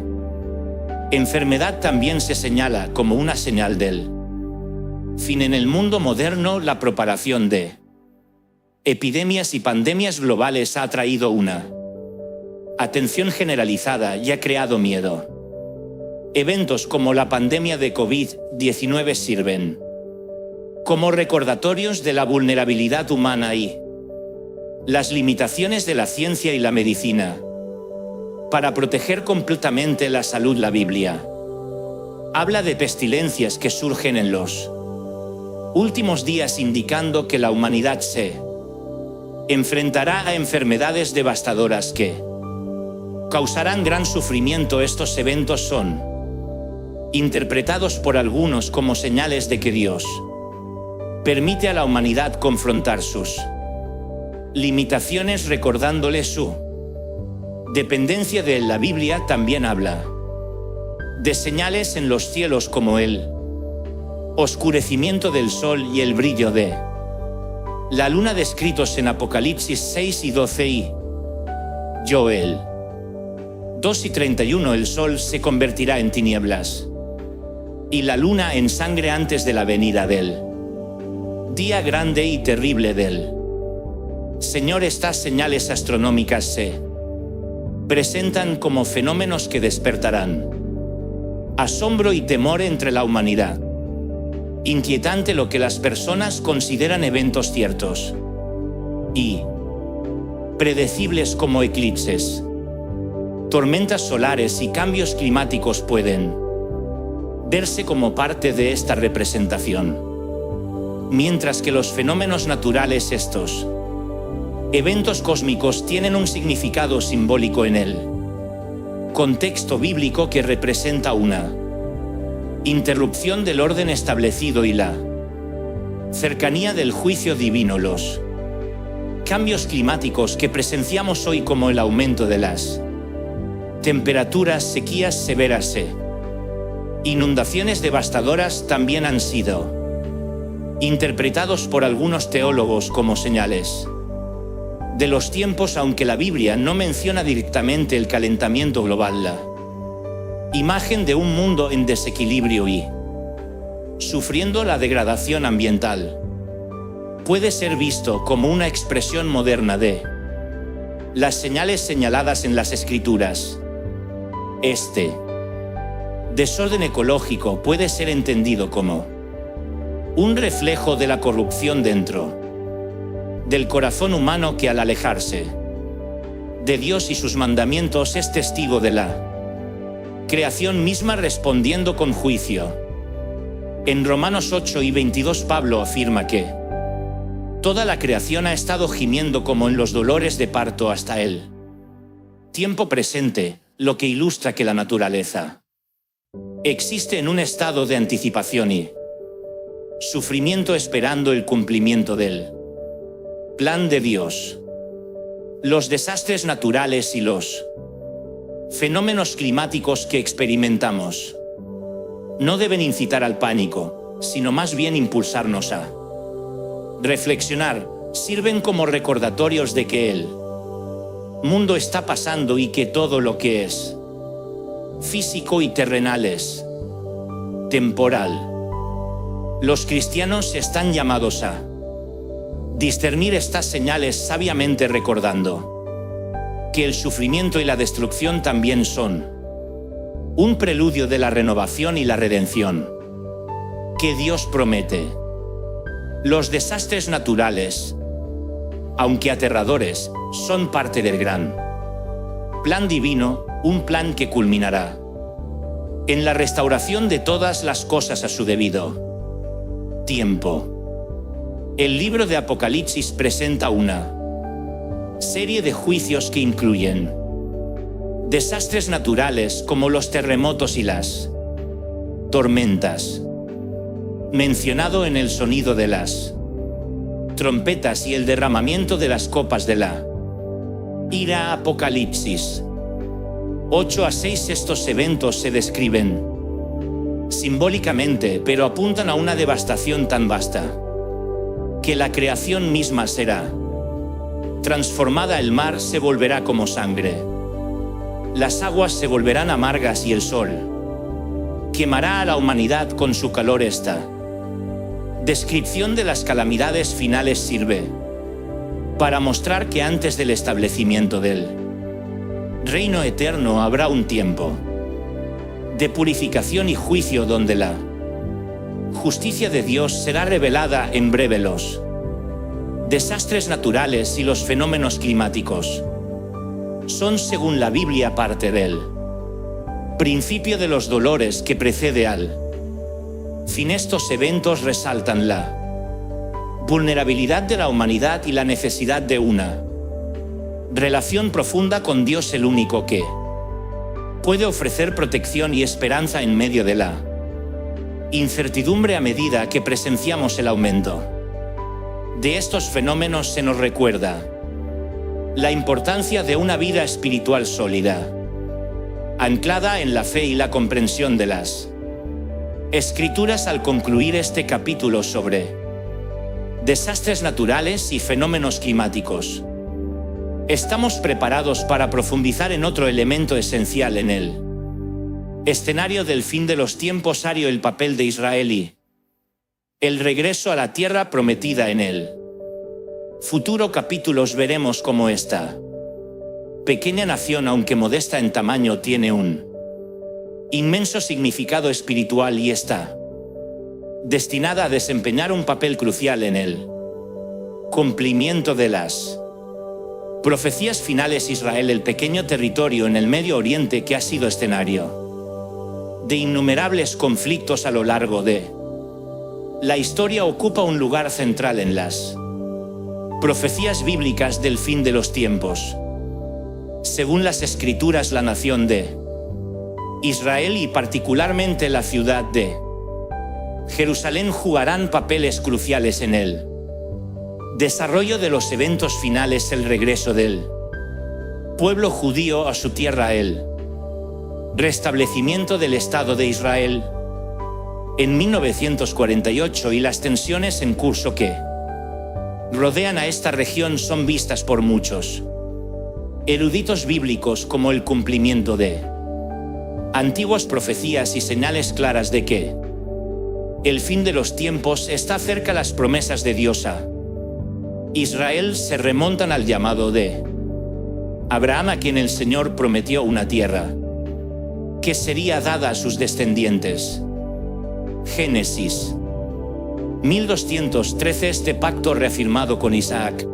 Enfermedad también se señala como una señal del fin en el mundo moderno. La propagación de epidemias y pandemias globales ha atraído una atención generalizada y ha creado miedo. Eventos como la pandemia de COVID-19 sirven como recordatorios de la vulnerabilidad humana y las limitaciones de la ciencia y la medicina para proteger completamente la salud. La Biblia habla de pestilencias que surgen en los últimos días, indicando que la humanidad se enfrentará a enfermedades devastadoras que causarán gran sufrimiento. Estos eventos son interpretados por algunos como señales de que Dios permite a la humanidad confrontar sus limitaciones, recordándole su dependencia de él. La Biblia también habla de señales en los cielos como el oscurecimiento del sol y el brillo de la luna, descritos en Apocalipsis 6 y 12 y Joel 2 y 31. El sol se convertirá en tinieblas y la luna en sangre antes de la venida del día grande y terrible del Señor. Estas señales astronómicas se presentan como fenómenos que despertarán asombro y temor entre la humanidad. Inquietante lo que las personas consideran eventos ciertos y predecibles como eclipses, tormentas solares y cambios climáticos pueden verse como parte de esta representación, mientras que los fenómenos naturales, estos eventos cósmicos, tienen un significado simbólico en el contexto bíblico que representa una interrupción del orden establecido y la cercanía del juicio divino. Los cambios climáticos que presenciamos hoy, como el aumento de las temperaturas, sequías severas e inundaciones devastadoras, también han sido interpretados por algunos teólogos como señales de los tiempos. Aunque la Biblia no menciona directamente el calentamiento global, la imagen de un mundo en desequilibrio y sufriendo la degradación ambiental puede ser visto como una expresión moderna de las señales señaladas en las Escrituras. Este desorden ecológico puede ser entendido como un reflejo de la corrupción dentro del corazón humano, que al alejarse de Dios y sus mandamientos es testigo de la creación misma respondiendo con juicio. En Romanos 8 y 22 Pablo afirma que toda la creación ha estado gimiendo como en los dolores de parto hasta el tiempo presente, lo que ilustra que la naturaleza existe en un estado de anticipación y sufrimiento, esperando el cumplimiento del plan de Dios. Los desastres naturales y los fenómenos climáticos que experimentamos no deben incitar al pánico, sino más bien impulsarnos a reflexionar. Sirven como recordatorios de que el mundo está pasando y que todo lo que es físico y terrenal es temporal. Los cristianos están llamados a discernir estas señales sabiamente, recordando que el sufrimiento y la destrucción también son un preludio de la renovación y la redención que Dios promete. Los desastres naturales, aunque aterradores, son parte del gran plan divino, un plan que culminará en la restauración de todas las cosas a su debido tiempo. El libro de Apocalipsis presenta una serie de juicios que incluyen desastres naturales como los terremotos y las tormentas, mencionado en el sonido de las trompetas y el derramamiento de las copas de la ira. Apocalipsis 8 a 6. Estos eventos se describen simbólicamente, pero apuntan a una devastación tan vasta que la creación misma será transformada. El mar se volverá como sangre, las aguas se volverán amargas y el sol quemará a la humanidad con su calor. Esta descripción de las calamidades finales sirve para mostrar que antes del establecimiento del reino eterno habrá un tiempo de purificación y juicio donde la justicia de Dios será revelada en breve. Los desastres naturales y los fenómenos climáticos son, según la Biblia, parte del principio de los dolores que precede al fin. Estos eventos resaltan la vulnerabilidad de la humanidad y la necesidad de una relación profunda con Dios, el único que puede ofrecer protección y esperanza en medio de la incertidumbre. A medida que presenciamos el aumento de estos fenómenos, se nos recuerda la importancia de una vida espiritual sólida, anclada en la fe y la comprensión de las Escrituras. Al concluir este capítulo sobre desastres naturales y fenómenos climáticos, estamos preparados para profundizar en otro elemento esencial en el escenario del fin de los tiempos: el papel de Israel y el regreso a la tierra prometida. En el futuro capítulos veremos cómo esta pequeña nación, aunque modesta en tamaño, tiene un inmenso significado espiritual y está destinada a desempeñar un papel crucial en el cumplimiento de las profecías finales. Israel, el pequeño territorio en el Medio Oriente que ha sido escenario de innumerables conflictos a lo largo de la historia, ocupa un lugar central en las profecías bíblicas del fin de los tiempos. Según las Escrituras, la nación de Israel y particularmente la ciudad de Jerusalén jugarán papeles cruciales en el desarrollo de los eventos finales: el regreso del pueblo judío a su tierra, el restablecimiento del Estado de Israel en 1948 y las tensiones en curso que rodean a esta región son vistas por muchos eruditos bíblicos como el cumplimiento de antiguas profecías y señales claras de que el fin de los tiempos está cerca. Las promesas de Dios a Israel se remontan al llamado de Abraham, a quien el Señor prometió una tierra que sería dada a sus descendientes. Génesis 1213. Este pacto, reafirmado con Isaac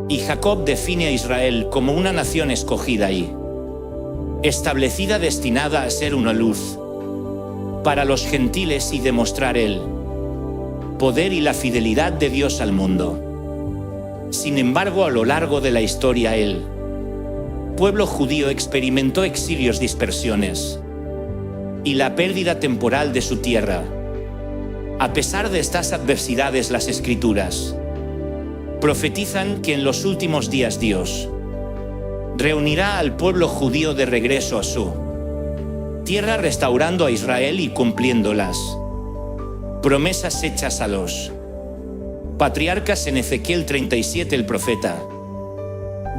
y Jacob, define a Israel como una nación escogida y establecida, destinada a ser una luz para los gentiles y demostrar el poder y la fidelidad de Dios al mundo. Sin embargo, a lo largo de la historia, el pueblo judío experimentó exilios, dispersiones y la pérdida temporal de su tierra. A pesar de estas adversidades, las Escrituras profetizan que en los últimos días Dios reunirá al pueblo judío de regreso a su tierra, restaurando a Israel y cumpliendo las promesas hechas a los patriarcas. En Ezequiel 37, el profeta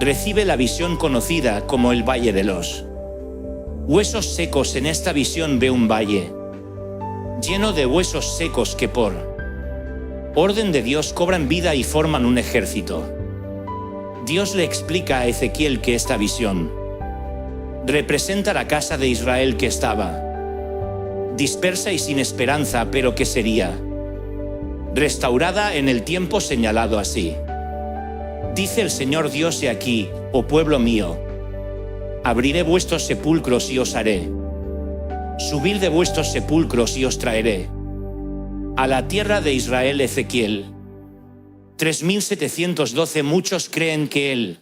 recibe la visión conocida como el Valle de los Huesos Secos. En esta visión ve un valle lleno de huesos secos que por orden de Dios cobran vida y forman un ejército. Dios le explica a Ezequiel que esta visión representa la casa de Israel, que estaba dispersa y sin esperanza, pero que sería restaurada en el tiempo señalado. Así dice el Señor Dios: he aquí, oh pueblo mío, abriré vuestros sepulcros y os haré subir de vuestros sepulcros y os traeré a la tierra de Israel. Ezequiel 3712. Muchos creen que el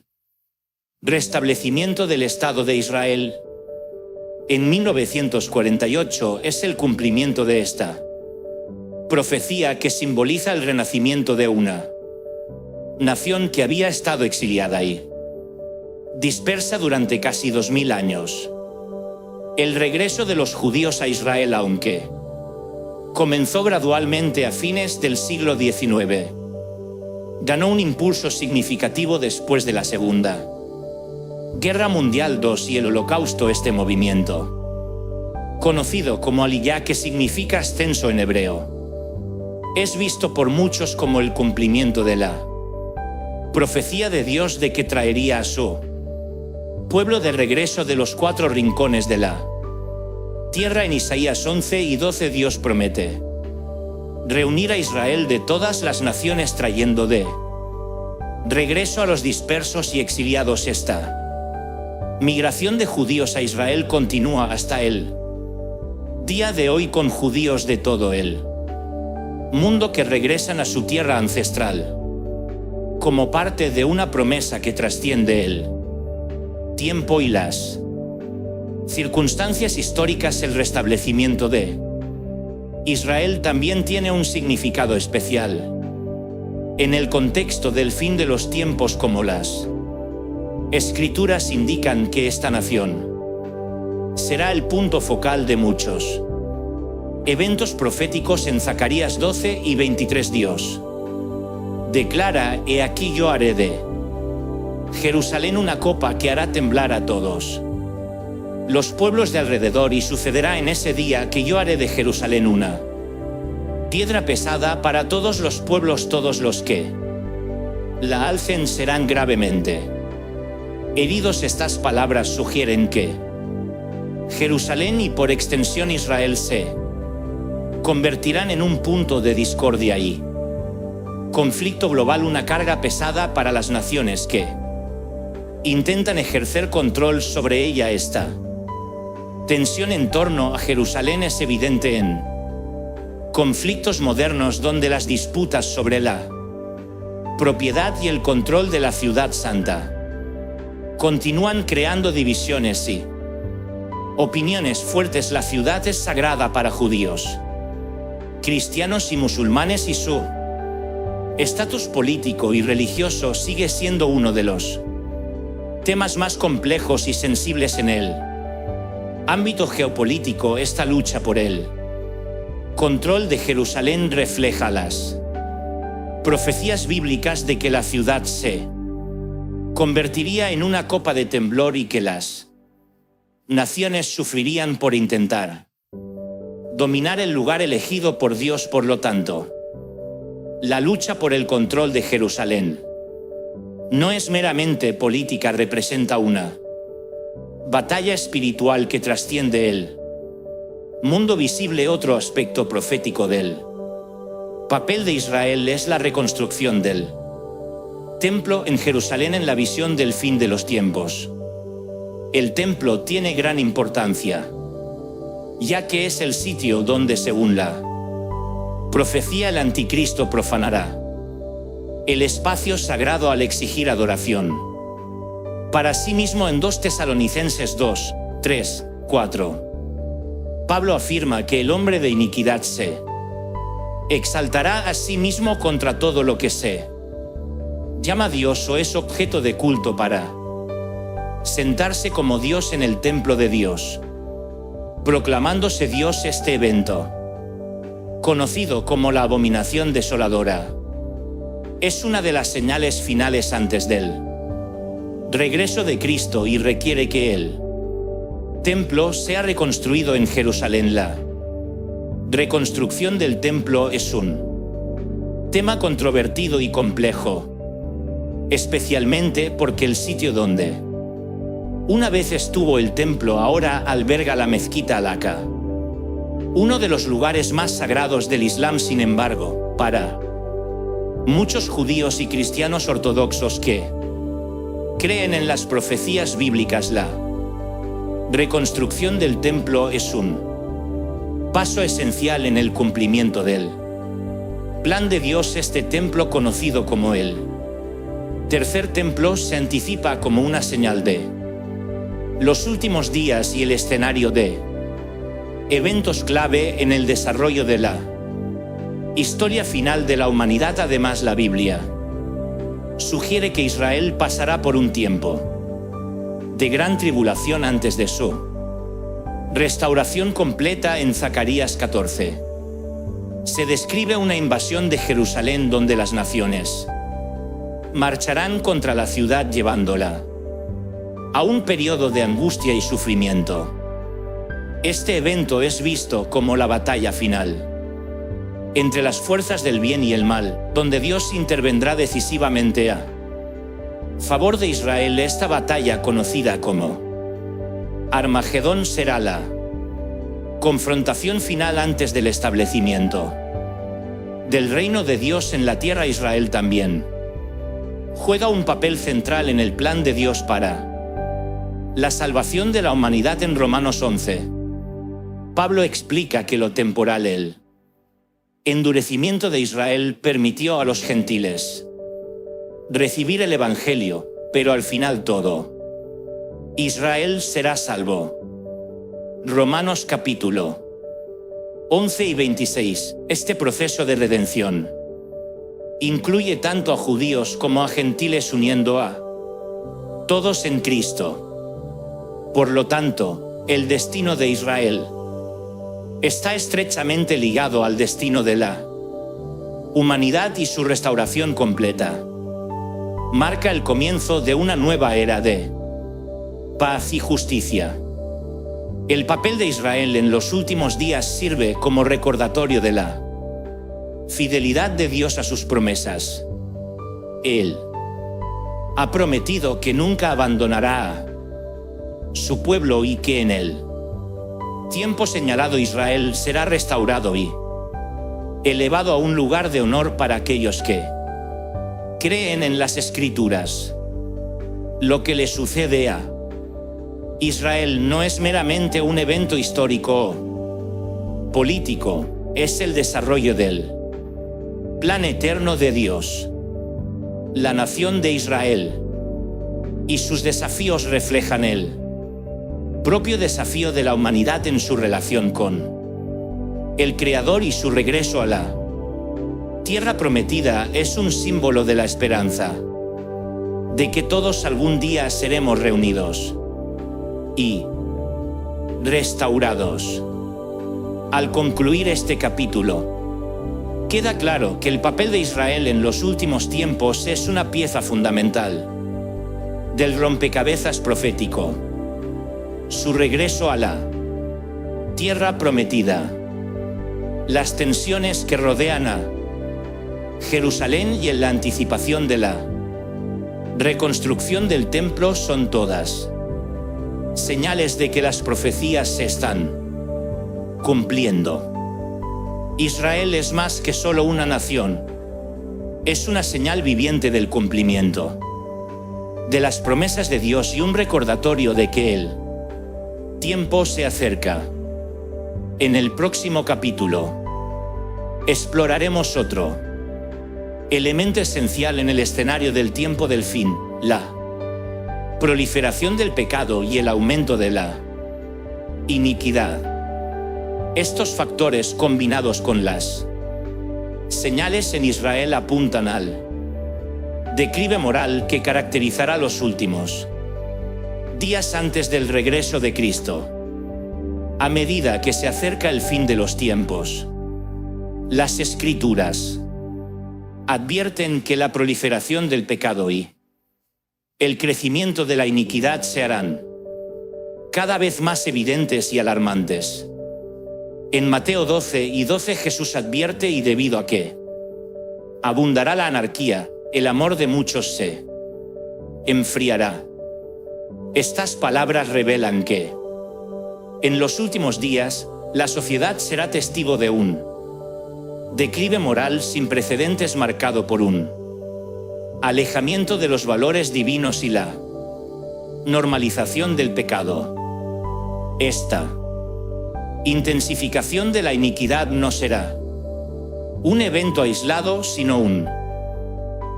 restablecimiento del Estado de Israel en 1948 es el cumplimiento de esta profecía, que simboliza el renacimiento de una nación que había estado exiliada y dispersa durante casi 2000 años. El regreso de los judíos a Israel, aunque comenzó gradualmente a fines del siglo XIX, ganó un impulso significativo después de la Segunda Guerra Mundial II y el Holocausto. Este movimiento conocido como Aliyah, que significa ascenso en hebreo. Es visto por muchos como el cumplimiento de la profecía de Dios de que traería a su pueblo de regreso de los 4 rincones de la tierra. En Isaías 11 y 12 Dios promete reunir a Israel de todas las naciones, trayendo de regreso a los dispersos y exiliados. Esta migración de judíos a Israel continúa hasta el día de hoy, con judíos de todo el mundo que regresan a su tierra ancestral, como parte de una promesa que trasciende el tiempo y las circunstancias históricas. El restablecimiento de Israel también tiene un significado especial en el contexto del fin de los tiempos, como las Escrituras indican que esta nación será el punto focal de muchos eventos proféticos. En Zacarías 12 y 23 Dios declara: he aquí yo haré de Jerusalén una copa que hará temblar a todos los pueblos de alrededor, y sucederá en ese día que yo haré de Jerusalén una piedra pesada para todos los pueblos. Todos los que la alcen serán gravemente heridos. Estas palabras sugieren que Jerusalén y por extensión Israel se convertirán en un punto de discordia y conflicto global, una carga pesada para las naciones que intentan ejercer control sobre ella. Esta tensión en torno a Jerusalén es evidente en conflictos modernos, donde las disputas sobre la propiedad y el control de la ciudad santa continúan creando divisiones y opiniones fuertes. La ciudad es sagrada para judíos, cristianos y musulmanes, y su estatus político y religioso sigue siendo uno de los temas más complejos y sensibles en el ámbito geopolítico. Esta lucha por el control de Jerusalén refleja las profecías bíblicas de que la ciudad se convertiría en una copa de temblor y que las naciones sufrirían por intentar dominar el lugar elegido por Dios. Por lo tanto, la lucha por el control de Jerusalén no es meramente política, representa una batalla espiritual que trasciende el mundo visible. Otro aspecto profético del papel de Israel es la reconstrucción del templo en Jerusalén en la visión del fin de los tiempos. El templo tiene gran importancia, ya que es el sitio donde, según la profecía, el anticristo profanará el espacio sagrado al exigir adoración para sí mismo. En 2 Tesalonicenses 2, 3, 4, Pablo afirma que el hombre de iniquidad se exaltará a sí mismo contra todo lo que se llama Dios o es objeto de culto, para sentarse como Dios en el templo de Dios, proclamándose Dios. Este evento, conocido como la abominación desoladora, es una de las señales finales antes del regreso de Cristo y requiere que el templo sea reconstruido en Jerusalén. La reconstrucción del templo es un tema controvertido y complejo, especialmente porque el sitio donde una vez estuvo el templo ahora alberga la mezquita Al-Aqsa, uno de los lugares más sagrados del Islam. Sin embargo, para muchos judíos y cristianos ortodoxos que creen en las profecías bíblicas, la reconstrucción del templo es un paso esencial en el cumplimiento del plan de Dios. Este templo, conocido como el tercer templo, se anticipa como una señal de los últimos días y el escenario de eventos clave en el desarrollo de la historia final de la humanidad. Además, la Biblia sugiere que Israel pasará por un tiempo de gran tribulación antes de su restauración completa. En Zacarías 14 se describe una invasión de Jerusalén donde las naciones marcharán contra la ciudad, llevándola a un periodo de angustia y sufrimiento. Este evento es visto como la batalla final entre las fuerzas del bien y el mal, donde Dios intervendrá decisivamente a favor de Israel. Esta batalla, conocida como Armagedón, será la confrontación final antes del establecimiento del reino de Dios en la tierra. Israel también juega un papel central en el plan de Dios para la salvación de la humanidad. En Romanos 11, Pablo explica que lo temporal, el endurecimiento de Israel, permitió a los gentiles recibir el Evangelio, pero al final todo Israel será salvo. Romanos capítulo 11 y 26. Este proceso de redención incluye tanto a judíos como a gentiles, uniendo a todos en Cristo. Por lo tanto, el destino de Israel está estrechamente ligado al destino de la humanidad, y su restauración completa marca el comienzo de una nueva era de paz y justicia. El papel de Israel en los últimos días sirve como recordatorio de la fidelidad de Dios a sus promesas. Él ha prometido que nunca abandonará a su pueblo y que en el tiempo señalado Israel será restaurado y elevado a un lugar de honor para aquellos que creen en las Escrituras. Lo que le sucede a Israel no es meramente un evento histórico o político, es el desarrollo del plan eterno de Dios. La nación de Israel y sus desafíos reflejan el propio desafío de la humanidad en su relación con el Creador, y su regreso a la tierra prometida es un símbolo de la esperanza de que todos algún día seremos reunidos y restaurados. Al concluir este capítulo, queda claro que el papel de Israel en los últimos tiempos es una pieza fundamental del rompecabezas profético. Su regreso a la tierra prometida, las tensiones que rodean a Jerusalén y en la anticipación de la reconstrucción del templo son todas señales de que las profecías se están cumpliendo. Israel es más que solo una nación, es una señal viviente del cumplimiento de las promesas de Dios y un recordatorio de que el tiempo se acerca. En el próximo capítulo exploraremos otro elemento esencial en el escenario del tiempo del fin: la proliferación del pecado y el aumento de la iniquidad. Estos factores, combinados con las señales en Israel, apuntan al declive moral que caracterizará los últimos días antes del regreso de Cristo. A medida que se acerca el fin de los tiempos, las Escrituras advierten que la proliferación del pecado y el crecimiento de la iniquidad se harán cada vez más evidentes y alarmantes. En Mateo 12 y 12 Jesús advierte: y debido a que abundará la anarquía, el amor de muchos se enfriará. Estas palabras revelan que en los últimos días la sociedad será testigo de un declive moral sin precedentes marcado por un alejamiento de los valores divinos y la normalización del pecado. Esta intensificación de la iniquidad no será un evento aislado, sino un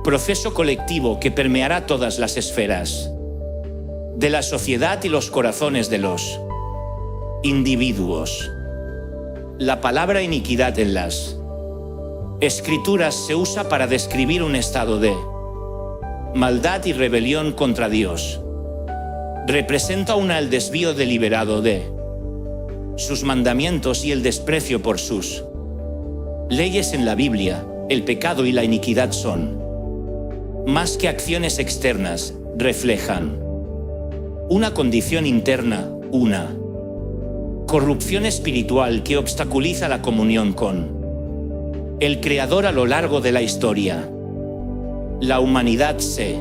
proceso colectivo que permeará todas las esferas de la sociedad y los corazones de los individuos. La palabra iniquidad en las Escrituras se usa para describir un estado de maldad y rebelión contra Dios. Representa el desvío deliberado de sus mandamientos y el desprecio por sus leyes. En la Biblia, el pecado y la iniquidad son más que acciones externas, reflejan una condición interna, una corrupción espiritual que obstaculiza la comunión con el Creador a lo largo de la historia. La humanidad se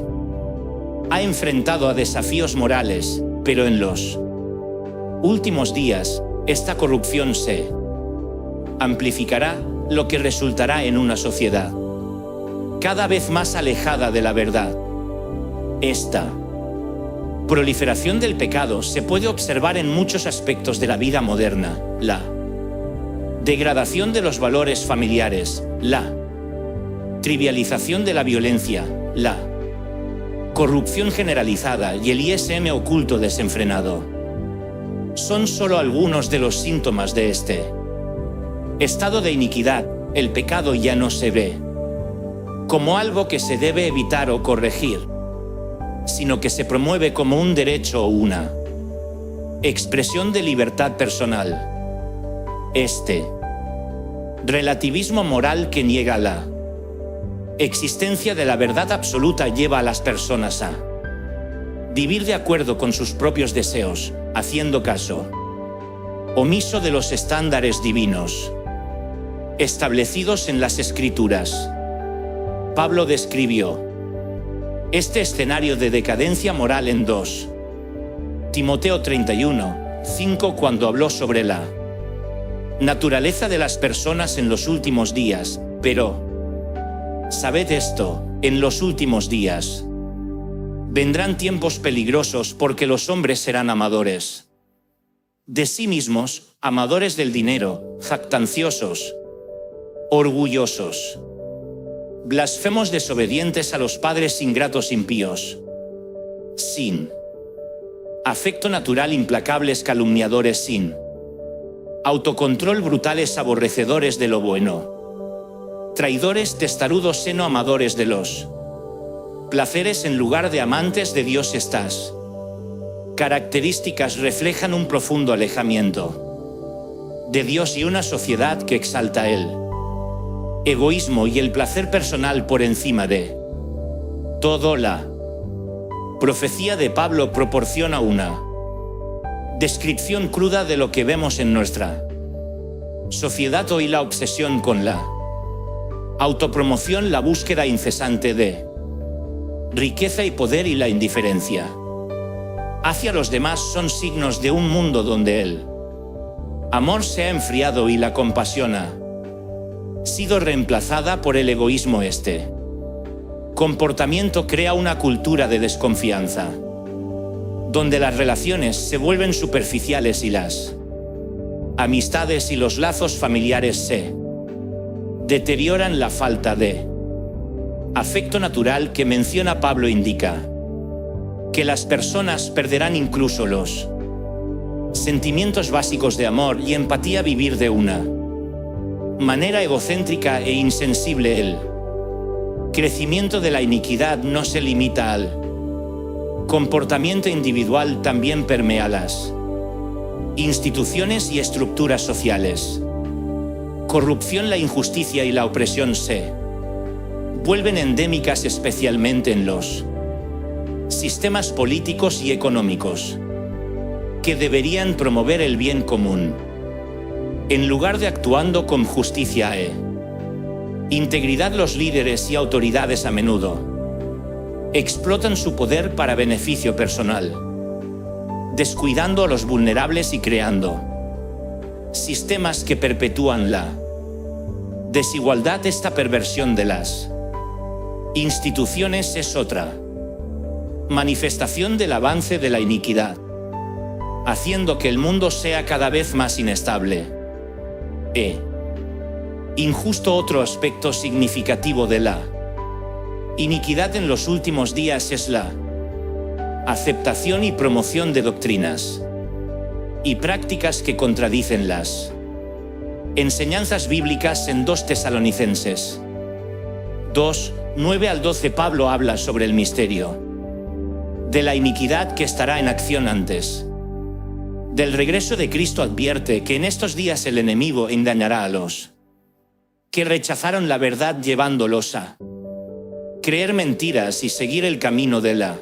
ha enfrentado a desafíos morales, pero en los últimos días, esta corrupción se amplificará, lo que resultará en una sociedad cada vez más alejada de la verdad. Esta proliferación del pecado se puede observar en muchos aspectos de la vida moderna: la degradación de los valores familiares, la trivialización de la violencia, la corrupción generalizada y el ISM oculto desenfrenado. Son solo algunos de los síntomas de este estado de iniquidad. El pecado ya no se ve como algo que se debe evitar o corregir, sino que se promueve como un derecho o una expresión de libertad personal. Este relativismo moral que niega la existencia de la verdad absoluta lleva a las personas a vivir de acuerdo con sus propios deseos, haciendo caso omiso de los estándares divinos establecidos en las Escrituras. Pablo describió este escenario de decadencia moral en 2 Timoteo 31:5 cuando habló sobre la naturaleza de las personas en los últimos días. Pero sabed esto: en los últimos días vendrán tiempos peligrosos, porque los hombres serán amadores de sí mismos, amadores del dinero, jactanciosos, orgullosos, blasfemos, desobedientes a los padres, ingratos, impíos, sin afecto natural, implacables, calumniadores, sin autocontrol, brutales, aborrecedores de lo bueno, traidores, testarudos, no amadores de los placeres en lugar de amantes de Dios. Estas características reflejan un profundo alejamiento de Dios y una sociedad que exalta el egoísmo y el placer personal por encima de todo. La profecía de Pablo proporciona una descripción cruda de lo que vemos en nuestra sociedad hoy: la obsesión con la autopromoción, la búsqueda incesante de riqueza y poder y la indiferencia hacia los demás son signos de un mundo donde el amor se ha enfriado y la compasión ha sido reemplazada por el egoísmo. Este comportamiento crea una cultura de desconfianza, donde las relaciones se vuelven superficiales y las amistades y los lazos familiares se deterioran. La falta de afecto natural que menciona Pablo indica que las personas perderán incluso los sentimientos básicos de amor y empatía, vivir de una manera egocéntrica e insensible. El crecimiento de la iniquidad no se limita al comportamiento individual, también permea las instituciones y estructuras sociales. Corrupción, la injusticia y la opresión se vuelven endémicas, especialmente en los sistemas políticos y económicos que deberían promover el bien común, en lugar de actuando con justicia e integridad. Los líderes y autoridades a menudo explotan su poder para beneficio personal, descuidando a los vulnerables y creando sistemas que perpetúan la desigualdad. Esta perversión de las instituciones es otra manifestación del avance de la iniquidad, haciendo que el mundo sea cada vez más inestable e injusto. Otro aspecto significativo de la iniquidad en los últimos días es la aceptación y promoción de doctrinas y prácticas que contradicen las enseñanzas bíblicas. En 2 Tesalonicenses 2:9-12 Pablo habla sobre el misterio de la iniquidad que estará en acción antes del regreso de Cristo. Advierte que en estos días el enemigo engañará a los que rechazaron la verdad, llevándolos a creer mentiras y seguir el camino de la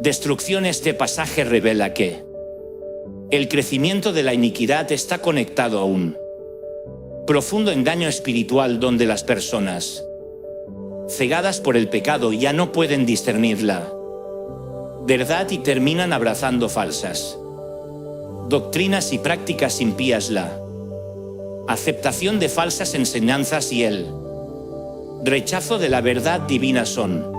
destrucción. Este pasaje revela que El crecimiento de la iniquidad está conectado a un profundo engaño espiritual donde las personas, cegadas por el pecado, ya no pueden discernir la verdad y terminan abrazando falsas doctrinas y prácticas impías, la aceptación de falsas enseñanzas y el rechazo de la verdad divina son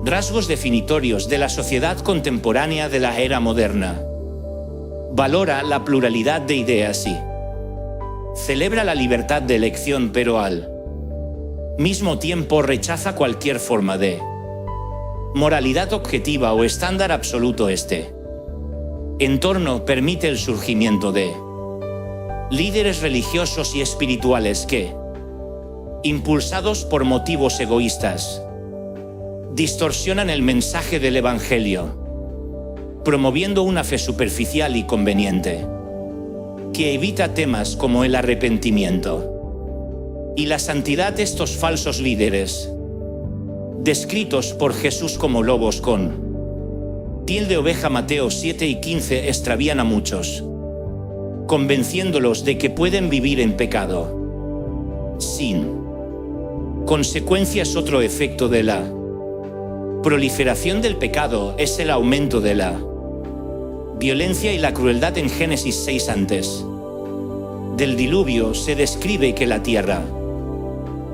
rasgos definitorios de la sociedad contemporánea de la era moderna. Valora la pluralidad de ideas y celebra la libertad de elección, pero al mismo tiempo rechaza cualquier forma de moralidad objetiva o estándar absoluto. Este entorno permite el surgimiento de líderes religiosos y espirituales que, impulsados por motivos egoístas, distorsionan el mensaje del Evangelio, promoviendo una fe superficial y conveniente, que evita temas como el arrepentimiento y la santidad. Estos falsos líderes, descritos por Jesús como lobos con piel de oveja, Mateo 7:15, extravían a muchos, convenciéndolos de que pueden vivir en pecado sin consecuencias. Otro efecto de la proliferación del pecado es el aumento de la violencia y la crueldad. En Génesis 6, antes del diluvio, se describe que la tierra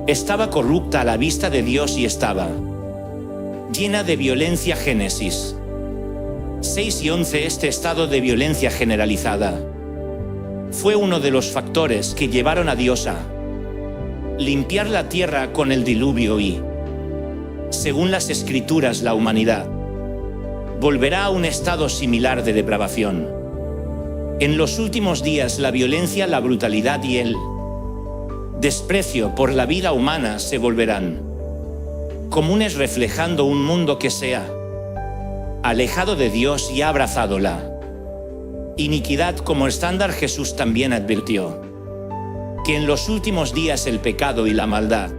estaba corrupta a la vista de Dios y estaba llena de violencia. Génesis 6:11. Este estado de violencia generalizada fue uno de los factores que llevaron a Dios a limpiar la tierra con el diluvio y, según las Escrituras, la humanidad volverá a un estado similar de depravación. En los últimos días, la violencia, la brutalidad y el desprecio por la vida humana se volverán comunes, reflejando un mundo que se ha alejado de Dios y ha abrazado la iniquidad como estándar. Jesús también advirtió que en los últimos días el pecado y la maldad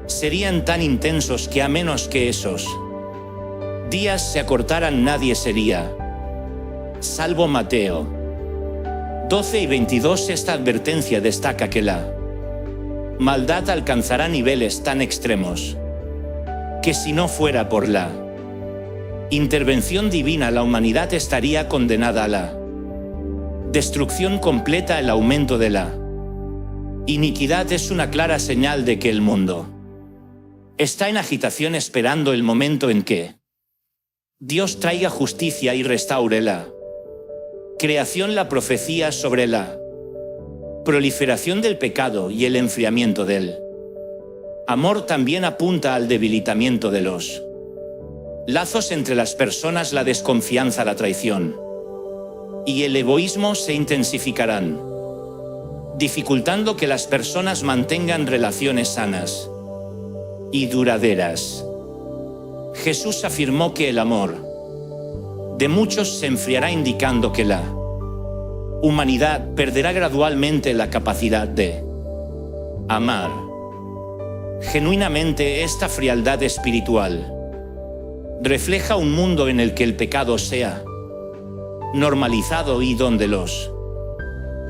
serían tan intensos que a menos que esos días se acortaran, nadie sería salvo. Mateo 12:22. Esta advertencia destaca que la maldad alcanzará niveles tan extremos que si no fuera por la intervención divina, la humanidad estaría condenada a la destrucción completa. El aumento de la iniquidad es una clara señal de que el mundo está en agitación, esperando el momento en que Dios traiga justicia y restaure la creación. La profecía sobre la proliferación del pecado y el enfriamiento del amor también apunta al debilitamiento de los lazos entre las personas. La desconfianza, la traición y el egoísmo se intensificarán, dificultando que las personas mantengan relaciones sanas y duraderas. Jesús afirmó que el amor de muchos se enfriará, indicando que la humanidad perderá gradualmente la capacidad de amar genuinamente. Esta frialdad espiritual refleja un mundo en el que el pecado sea normalizado y donde los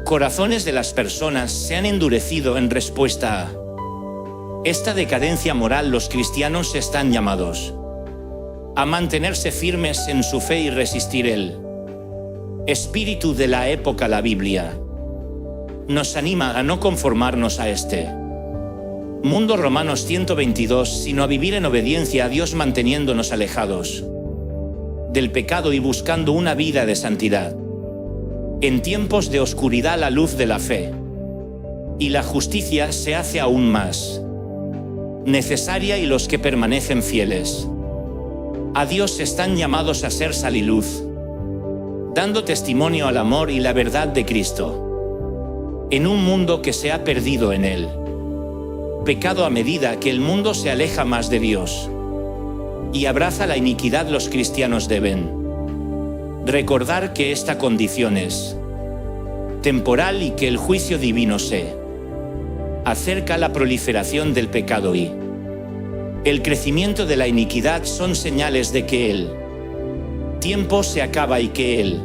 corazones de las personas se han endurecido en respuesta a esta decadencia moral. Los cristianos están llamados a mantenerse firmes en su fe y resistir el espíritu de la época. La Biblia nos anima a no conformarnos a este mundo, Romanos 122, sino a vivir en obediencia a Dios, manteniéndonos alejados del pecado y buscando una vida de santidad. En tiempos de oscuridad, la luz de la fe y la justicia se hace aún más necesaria, y los que permanecen fieles a Dios están llamados a ser sal y luz, dando testimonio al amor y la verdad de Cristo en un mundo que se ha perdido en él pecado. A medida que el mundo se aleja más de Dios y abraza la iniquidad, los cristianos deben recordar que esta condición es temporal y que el juicio divino se acerca. La proliferación del pecado y el crecimiento de la iniquidad son señales de que el tiempo se acaba y que el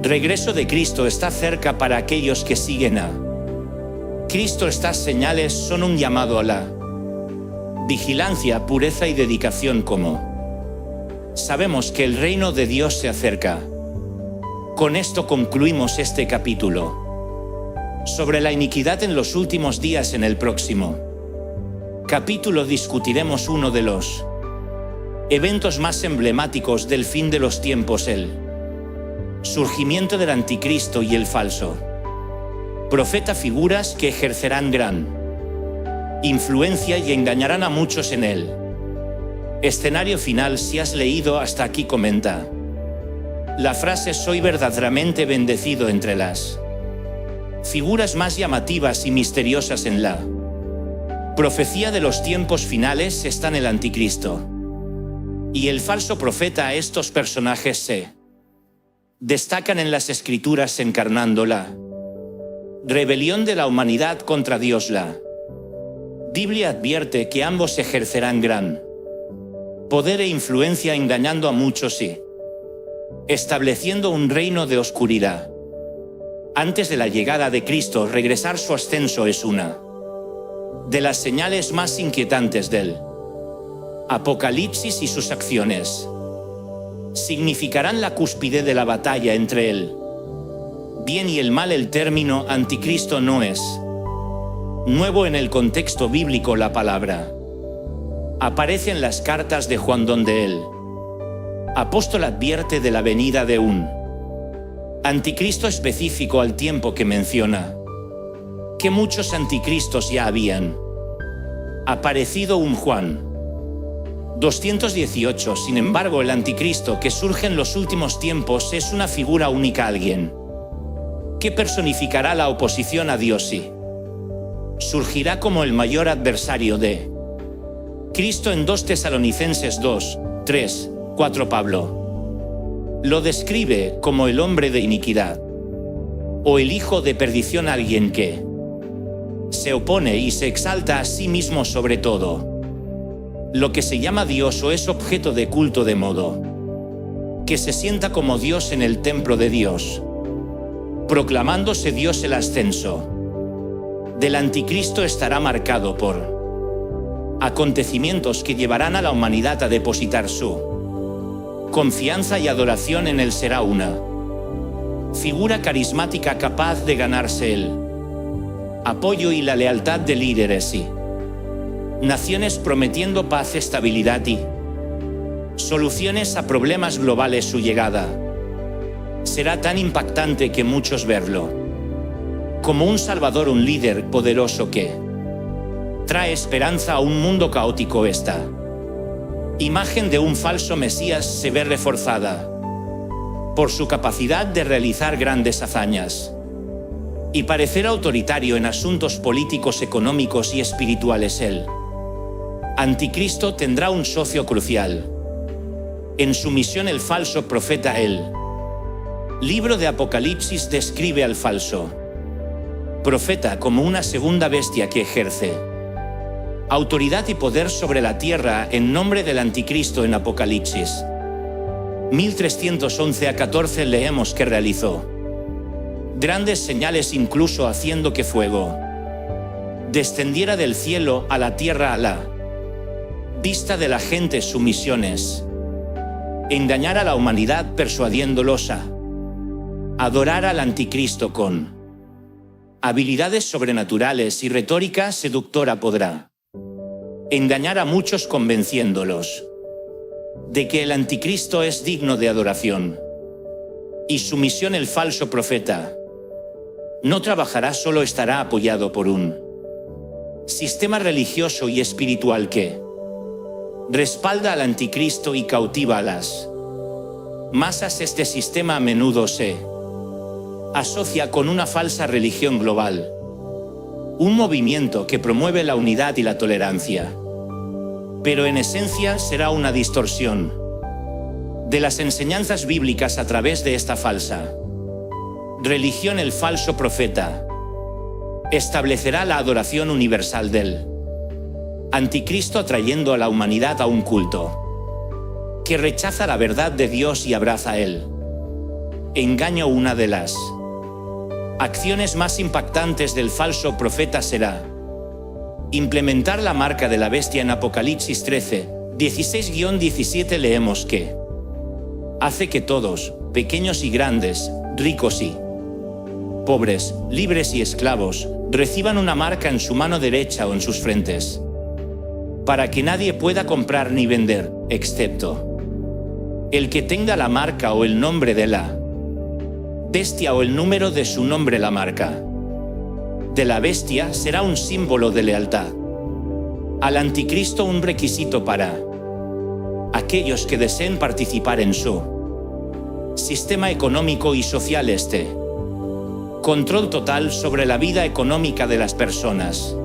Regreso de Cristo está cerca para aquellos que siguen a Cristo. Estas señales son un llamado a la vigilancia, pureza y dedicación. Como sabemos que el reino de Dios se acerca. Con esto concluimos este capítulo sobre la iniquidad en los últimos días. En el próximo capítulo discutiremos uno de los eventos más emblemáticos del fin de los tiempos, el surgimiento del anticristo y el falso profeta, figuras que ejercerán gran influencia y engañarán a muchos en el escenario final. Si has leído hasta aquí, comenta la frase «soy verdaderamente bendecido». Entre las figuras más llamativas y misteriosas en la profecía de los tiempos finales están el anticristo y el falso profeta. Estos personajes se destacan en las escrituras encarnando la rebelión de la humanidad contra Dios. La Biblia advierte que ambos ejercerán gran poder e influencia, engañando a muchos y estableciendo un reino de oscuridad. Antes de la llegada de Cristo, regresar su ascenso es una de las señales más inquietantes del Apocalipsis, y sus acciones significarán la cúspide de la batalla entre el bien y el mal. El término anticristo no es nuevo en el contexto bíblico. La palabra aparece en las cartas de Juan, donde el apóstol advierte de la venida de un anticristo específico, al tiempo que menciona que muchos anticristos ya habían aparecido. Juan 218. Sin embargo, el anticristo que surge en los últimos tiempos es una figura única, alguien que personificará la oposición a Dios y surgirá como el mayor adversario de Cristo. En 2 Tesalonicenses 2, 3, 4 Pablo lo describe como el hombre de iniquidad o el hijo de perdición, alguien que se opone y se exalta a sí mismo sobre todo lo que se llama Dios o es objeto de culto, de modo que se sienta como Dios en el templo de Dios, proclamándose Dios. El ascenso del anticristo estará marcado por acontecimientos que llevarán a la humanidad a depositar su confianza y adoración en él. Será una figura carismática capaz de ganarse el apoyo y la lealtad de líderes y naciones, prometiendo paz, estabilidad y soluciones a problemas globales. Su llegada será tan impactante que muchos verlo como un salvador, un líder poderoso que trae esperanza a un mundo caótico. Esta imagen de un falso Mesías se ve reforzada por su capacidad de realizar grandes hazañas y parecer autoritario en asuntos políticos, económicos y espirituales. El anticristo tendrá un socio crucial en su misión, el falso profeta. El libro de Apocalipsis describe al falso profeta como una segunda bestia que ejerce autoridad y poder sobre la tierra en nombre del anticristo. En Apocalipsis 1311 a 14 leemos que realizó grandes señales, incluso haciendo que fuego descendiera del cielo a la tierra a la vista de la gente. Su misión es engañar a la humanidad, persuadiéndolos a adorar al anticristo con habilidades sobrenaturales y retórica seductora. Podrá engañar a muchos convenciéndolos de que el anticristo es digno de adoración. Y su misión, el falso profeta, no trabajará solo, estará apoyado por un sistema religioso y espiritual que respalda al anticristo y cautiva a las masas. Este sistema a menudo se asocia con una falsa religión global, un movimiento que promueve la unidad y la tolerancia, pero en esencia será una distorsión de las enseñanzas bíblicas a través de esta falsa religión. El falso profeta establecerá la adoración universal del anticristo, atrayendo a la humanidad a un culto que rechaza la verdad de Dios y abraza el engaño. Una de las acciones más impactantes del falso profeta será implementar la marca de la bestia. En Apocalipsis 13, 16-17 leemos que hace que todos, pequeños y grandes, ricos y pobres, libres y esclavos, reciban una marca en su mano derecha o en sus frentes, para que nadie pueda comprar ni vender, excepto el que tenga la marca o el nombre de la bestia o el número de su nombre. La marca de la bestia será un símbolo de lealtad al anticristo, un requisito para aquellos que deseen participar en su sistema económico y social. Este control total sobre la vida económica de las personas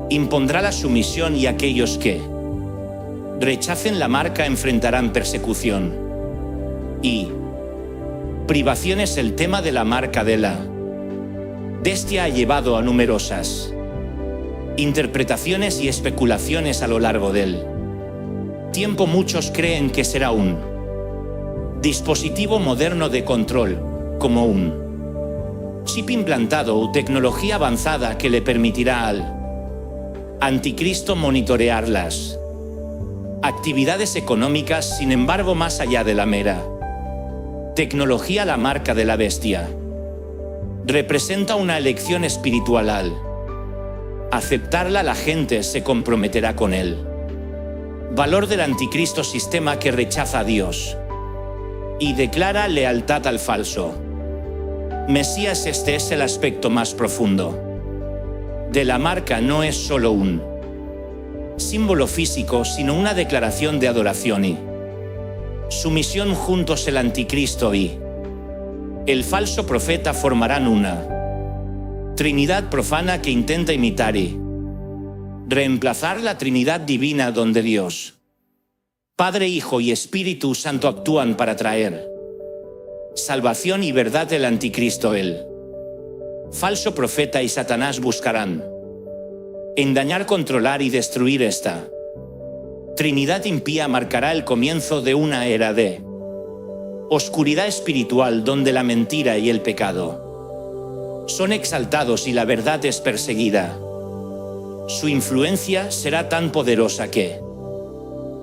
impondrá la sumisión, y aquellos que rechacen la marca enfrentarán persecución y privaciones. El tema de la marca de la bestia ha llevado a numerosas interpretaciones y especulaciones a lo largo del tiempo. Muchos creen que será un dispositivo moderno de control, como un chip implantado o tecnología avanzada que le permitirá al anticristo monitorear las actividades económicas. Sin embargo, más allá de la mera tecnología, la marca de la bestia representa una elección espiritual. Al aceptarla, la gente se comprometerá con el valor del anticristo, sistema que rechaza a Dios y declara lealtad al falso Mesías. Este es el aspecto más profundo de la marca. No es solo un símbolo físico, sino una declaración de adoración y sumisión. Juntos el anticristo y el falso profeta formarán una trinidad profana que intenta imitar y reemplazar la Trinidad divina, donde Dios, Padre, Hijo y Espíritu Santo actúan para traer salvación y verdad. El anticristo, el falso profeta y Satanás buscarán engañar, controlar y destruir esta Trinidad impía. Marcará el comienzo de una era de oscuridad espiritual, donde la mentira y el pecado son exaltados y la verdad es perseguida. Su influencia será tan poderosa que,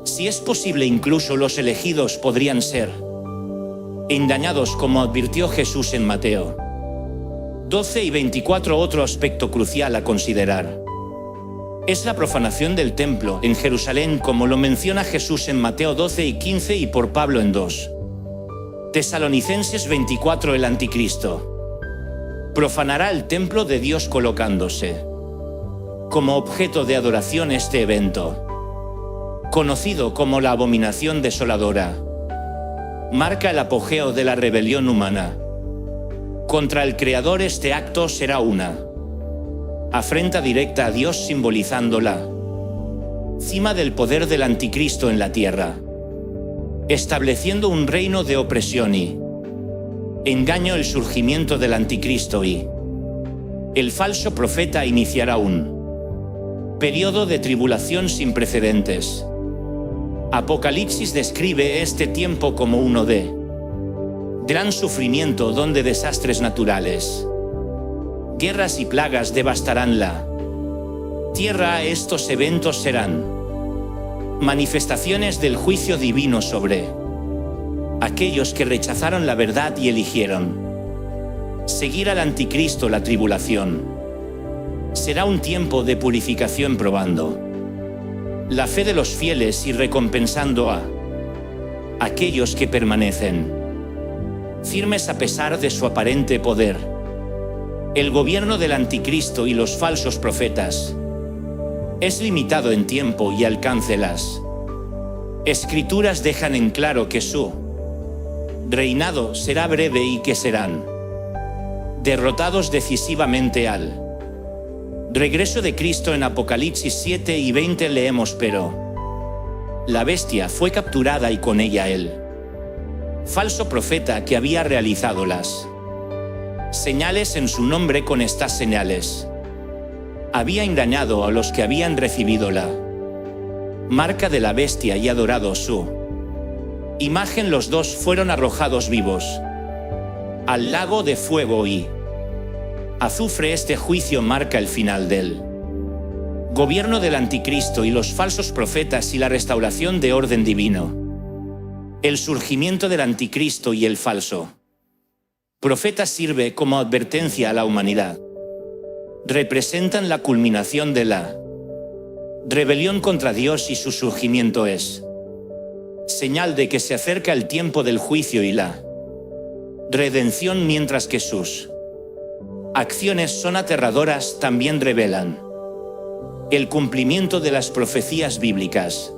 si es posible, incluso los elegidos podrían ser engañados, como advirtió Jesús en Mateo 12 y 24. Otro aspecto crucial a considerar es la profanación del templo en Jerusalén, como lo menciona Jesús en Mateo 12 y 15 y por Pablo en 2 Tesalonicenses 24. El anticristo profanará el templo de Dios colocándose como objeto de adoración. Este evento, conocido como la abominación desoladora, marca el apogeo de la rebelión humana contra el Creador. Este acto será una afrenta directa a Dios, simbolizando la cima del poder del anticristo en la tierra, estableciendo un reino de opresión y engaño. El surgimiento del anticristo y el falso profeta iniciará un periodo de tribulación sin precedentes. Apocalipsis describe este tiempo como uno de gran sufrimiento, donde desastres naturales, guerras y plagas devastarán la tierra. Estos eventos serán manifestaciones del juicio divino sobre aquellos que rechazaron la verdad y eligieron seguir al anticristo. La tribulación será un tiempo de purificación, probando la fe de los fieles y recompensando a aquellos que permanecen firmes a pesar de su aparente poder. El gobierno del anticristo y los falsos profetas es limitado en tiempo y alcance. Las Escrituras dejan en claro que su reinado será breve y que serán derrotados decisivamente al regreso de Cristo. En Apocalipsis 7 y 20 leemos: pero la bestia fue capturada y con ella el falso profeta que había realizado las señales en su nombre. Con estas señales había engañado a los que habían recibido la marca de la bestia y adorado su imagen. Los dos fueron arrojados vivos al lago de fuego y azufre. Este juicio marca el final del gobierno del anticristo y los falsos profetas y la restauración de orden divino. El surgimiento del anticristo y el falso profeta sirve como advertencia a la humanidad. Representan la culminación de la rebelión contra Dios y su surgimiento es señal de que se acerca el tiempo del juicio y la redención, mientras que sus acciones son aterradoras. También revelan el cumplimiento de las profecías bíblicas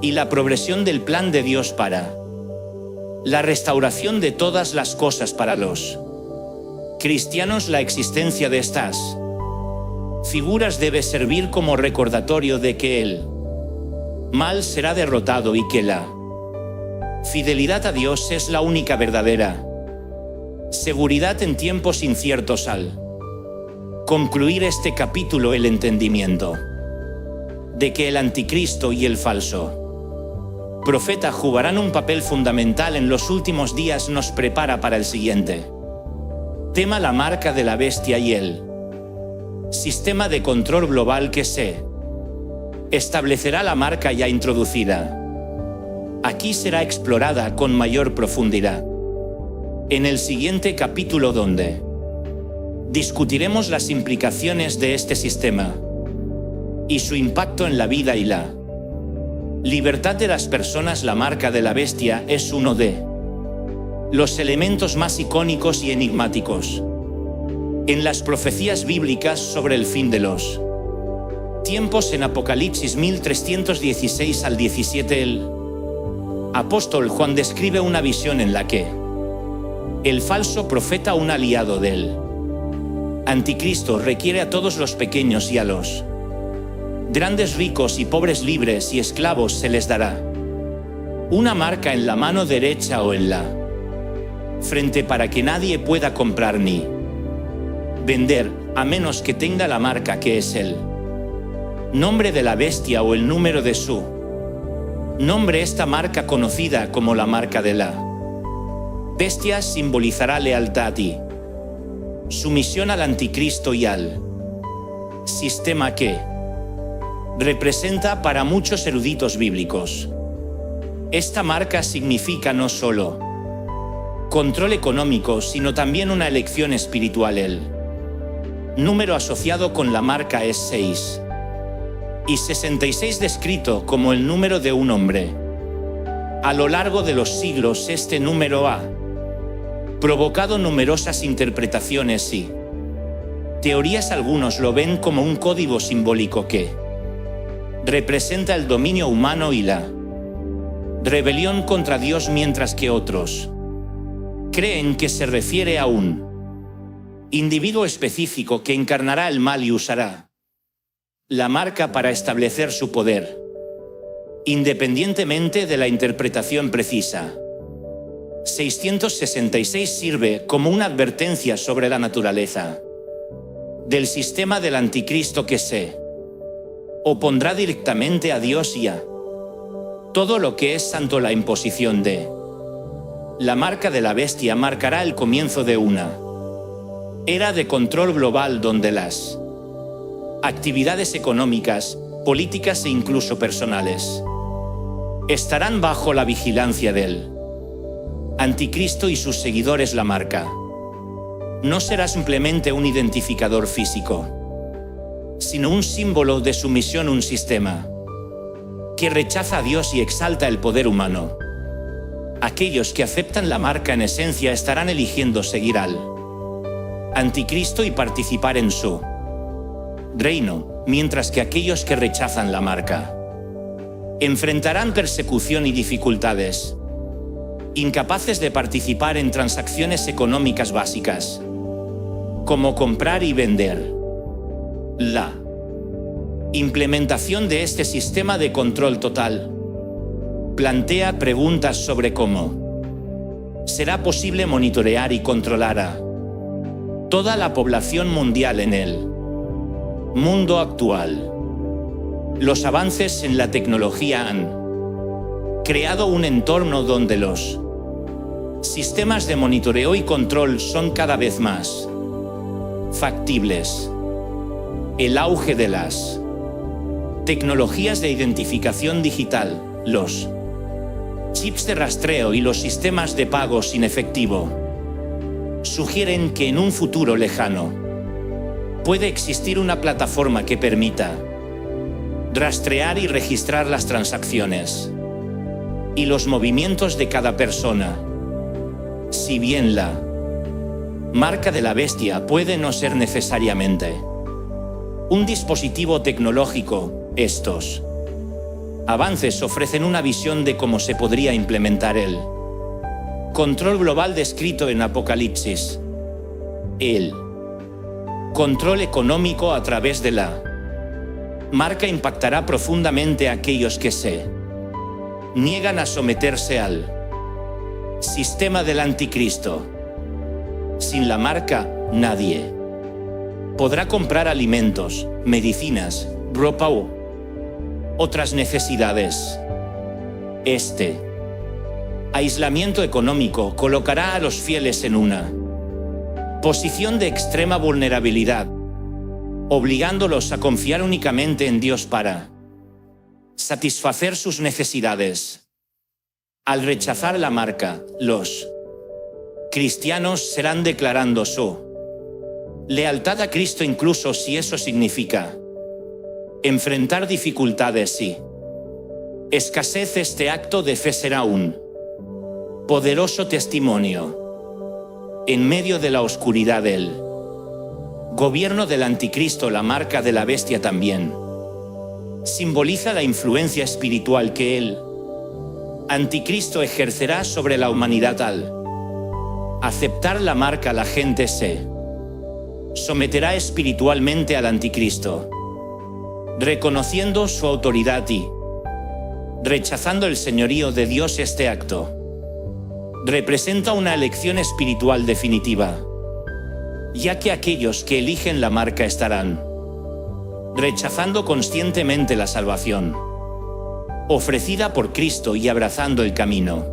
y la progresión del plan de Dios para la restauración de todas las cosas para los cristianos. La existencia de estas figuras debe servir como recordatorio de que el mal será derrotado y que la fidelidad a Dios es la única verdadera seguridad en tiempos inciertos. Al concluir este capítulo, el entendimiento de que el anticristo y el falso profeta jugarán un papel fundamental en los últimos días nos prepara para el siguiente tema: la marca de la bestia y el sistema de control global que se establecerá. La marca ya introducida aquí será explorada con mayor profundidad en el siguiente capítulo, donde discutiremos las implicaciones de este sistema y su impacto en la vida y la libertad de las personas. La marca de la bestia es uno de los elementos más icónicos y enigmáticos en las profecías bíblicas sobre el fin de los tiempos. En Apocalipsis 1316 al 17, el apóstol Juan describe una visión en la que el falso profeta, un aliado del anticristo, requiere a todos los pequeños y a los grandes, ricos y pobres, libres y esclavos, se les dará una marca en la mano derecha o en la frente para que nadie pueda comprar ni vender a menos que tenga la marca, que es el nombre de la bestia o el número de su nombre. Esta marca, conocida como la marca de la bestia, simbolizará lealtad y sumisión al anticristo y al sistema que representa para muchos eruditos bíblicos. Esta marca significa no solo control económico, sino también una elección espiritual. El número asociado con la marca es 6 y 66, descrito como el número de un hombre. A lo largo de los siglos, este número ha provocado numerosas interpretaciones y teorías. Algunos lo ven como un código simbólico que representa el dominio humano y la rebelión contra Dios, mientras que otros creen que se refiere a un individuo específico que encarnará el mal y usará la marca para establecer su poder, independientemente de la interpretación precisa. 666 sirve como una advertencia sobre la naturaleza del sistema del anticristo, que se opondrá directamente a Dios y a todo lo que es santo. La imposición de la marca de la bestia marcará el comienzo de una era de control global donde las actividades económicas, políticas e incluso personales estarán bajo la vigilancia del anticristo y sus seguidores. La marca no será simplemente un identificador físico, sino un símbolo de sumisión, un sistema que rechaza a Dios y exalta el poder humano. Aquellos que aceptan la marca en esencia estarán eligiendo seguir al anticristo y participar en su reino, mientras que aquellos que rechazan la marca enfrentarán persecución y dificultades, incapaces de participar en transacciones económicas básicas, como comprar y vender. La implementación de este sistema de control total plantea preguntas sobre cómo será posible monitorear y controlar a toda la población mundial en el mundo actual. Los avances en la tecnología han creado un entorno donde los Sistemas de monitoreo y control son cada vez más factibles. El auge de las tecnologías de identificación digital, los chips de rastreo y los sistemas de pago sin efectivo sugieren que en un futuro lejano puede existir una plataforma que permita rastrear y registrar las transacciones y los movimientos de cada persona. Si bien la marca de la bestia puede no ser necesariamente un dispositivo tecnológico, estos avances ofrecen una visión de cómo se podría implementar el control global descrito en Apocalipsis. El control económico a través de la marca impactará profundamente a aquellos que se niegan a someterse al sistema del anticristo. Sin la marca, nadie podrá comprar alimentos, medicinas, ropa u otras necesidades. Este aislamiento económico colocará a los fieles en una posición de extrema vulnerabilidad, obligándolos a confiar únicamente en Dios para satisfacer sus necesidades. Al rechazar la marca, los cristianos serán declarando su lealtad a Cristo, incluso si eso significa enfrentar dificultades y escasez. Este acto de fe será un poderoso testimonio en medio de la oscuridad del gobierno del anticristo. La marca de la bestia también simboliza la influencia espiritual que el anticristo ejercerá sobre la humanidad. Al aceptar la marca, la gente se someterá espiritualmente al anticristo, reconociendo su autoridad y rechazando el señorío de Dios. Este acto representa una elección espiritual definitiva, ya que aquellos que eligen la marca estarán rechazando conscientemente la salvación ofrecida por Cristo y abrazando el camino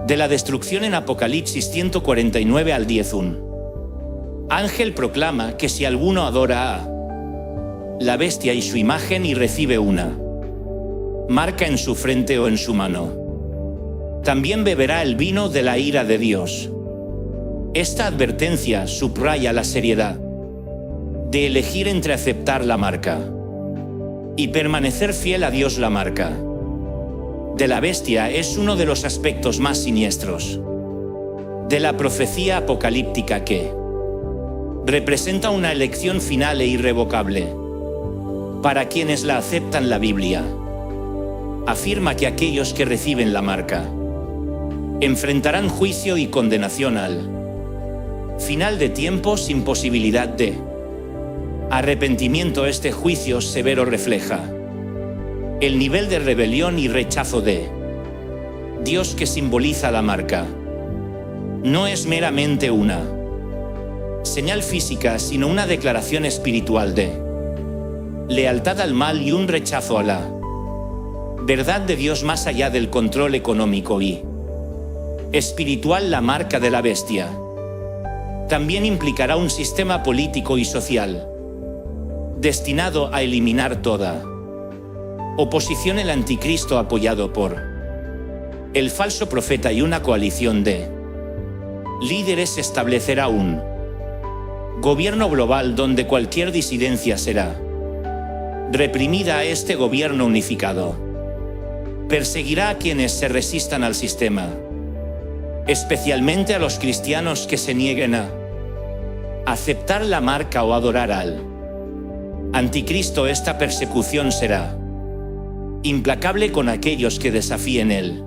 de la destrucción. En Apocalipsis 149 al 10:1, ángel proclama que si alguno adora a la bestia y su imagen y recibe una marca en su frente o en su mano, también beberá el vino de la ira de Dios. Esta advertencia subraya la seriedad de elegir entre aceptar la marca y permanecer fiel a Dios. La marca de la bestia es uno de los aspectos más siniestros de la profecía apocalíptica, que representa una elección final e irrevocable para quienes la aceptan. La Biblia afirma que aquellos que reciben la marca enfrentarán juicio y condenación al final de tiempo sin posibilidad de arrepentimiento. Este juicio severo refleja el nivel de rebelión y rechazo de Dios que simboliza la marca. No es meramente una señal física, sino una declaración espiritual de lealtad al mal y un rechazo a la verdad de Dios más allá del control económico y espiritual. La marca de la bestia también implicará un sistema político y social destinado a eliminar toda oposición. El anticristo, apoyado por el falso profeta y una coalición de líderes, establecerá un gobierno global donde cualquier disidencia será reprimida. Este gobierno unificado perseguirá a quienes se resistan al sistema, especialmente a los cristianos que se nieguen a aceptar la marca o adorar al anticristo. Esta persecución será implacable con aquellos que desafíen el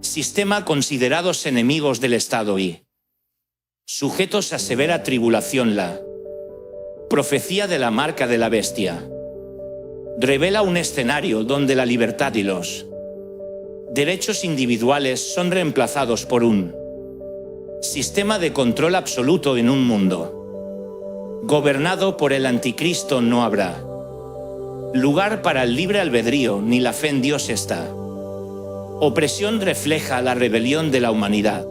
sistema, considerados enemigos del Estado y sujetos a severa tribulación. La profecía de la marca de la bestia revela un escenario donde la libertad y los derechos individuales son reemplazados por un sistema de control absoluto. En un mundo gobernado por el anticristo no habrá lugar para el libre albedrío ni la fe en Dios. Esta Opresión refleja la rebelión de la humanidad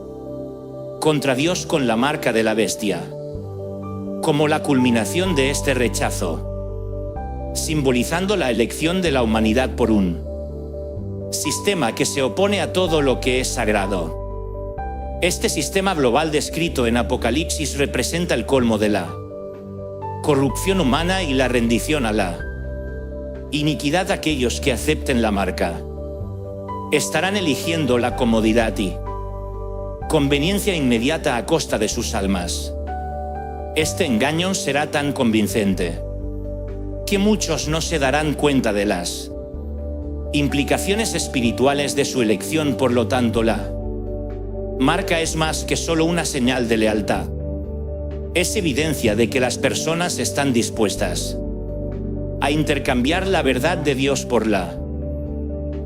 contra Dios con la marca de la bestia, como la culminación de este rechazo, simbolizando la elección de la humanidad por un sistema que se opone a todo lo que es sagrado. Este sistema global descrito en Apocalipsis representa el colmo de la corrupción humana y la rendición a la iniquidad de aquellos que acepten la marca. Estarán eligiendo la comodidad y conveniencia inmediata a costa de sus almas. Este engaño será tan convincente que muchos no se darán cuenta de las implicaciones espirituales de su elección. Por lo tanto, la marca es más que solo una señal de lealtad. Es evidencia de que las personas están dispuestas a intercambiar la verdad de Dios por la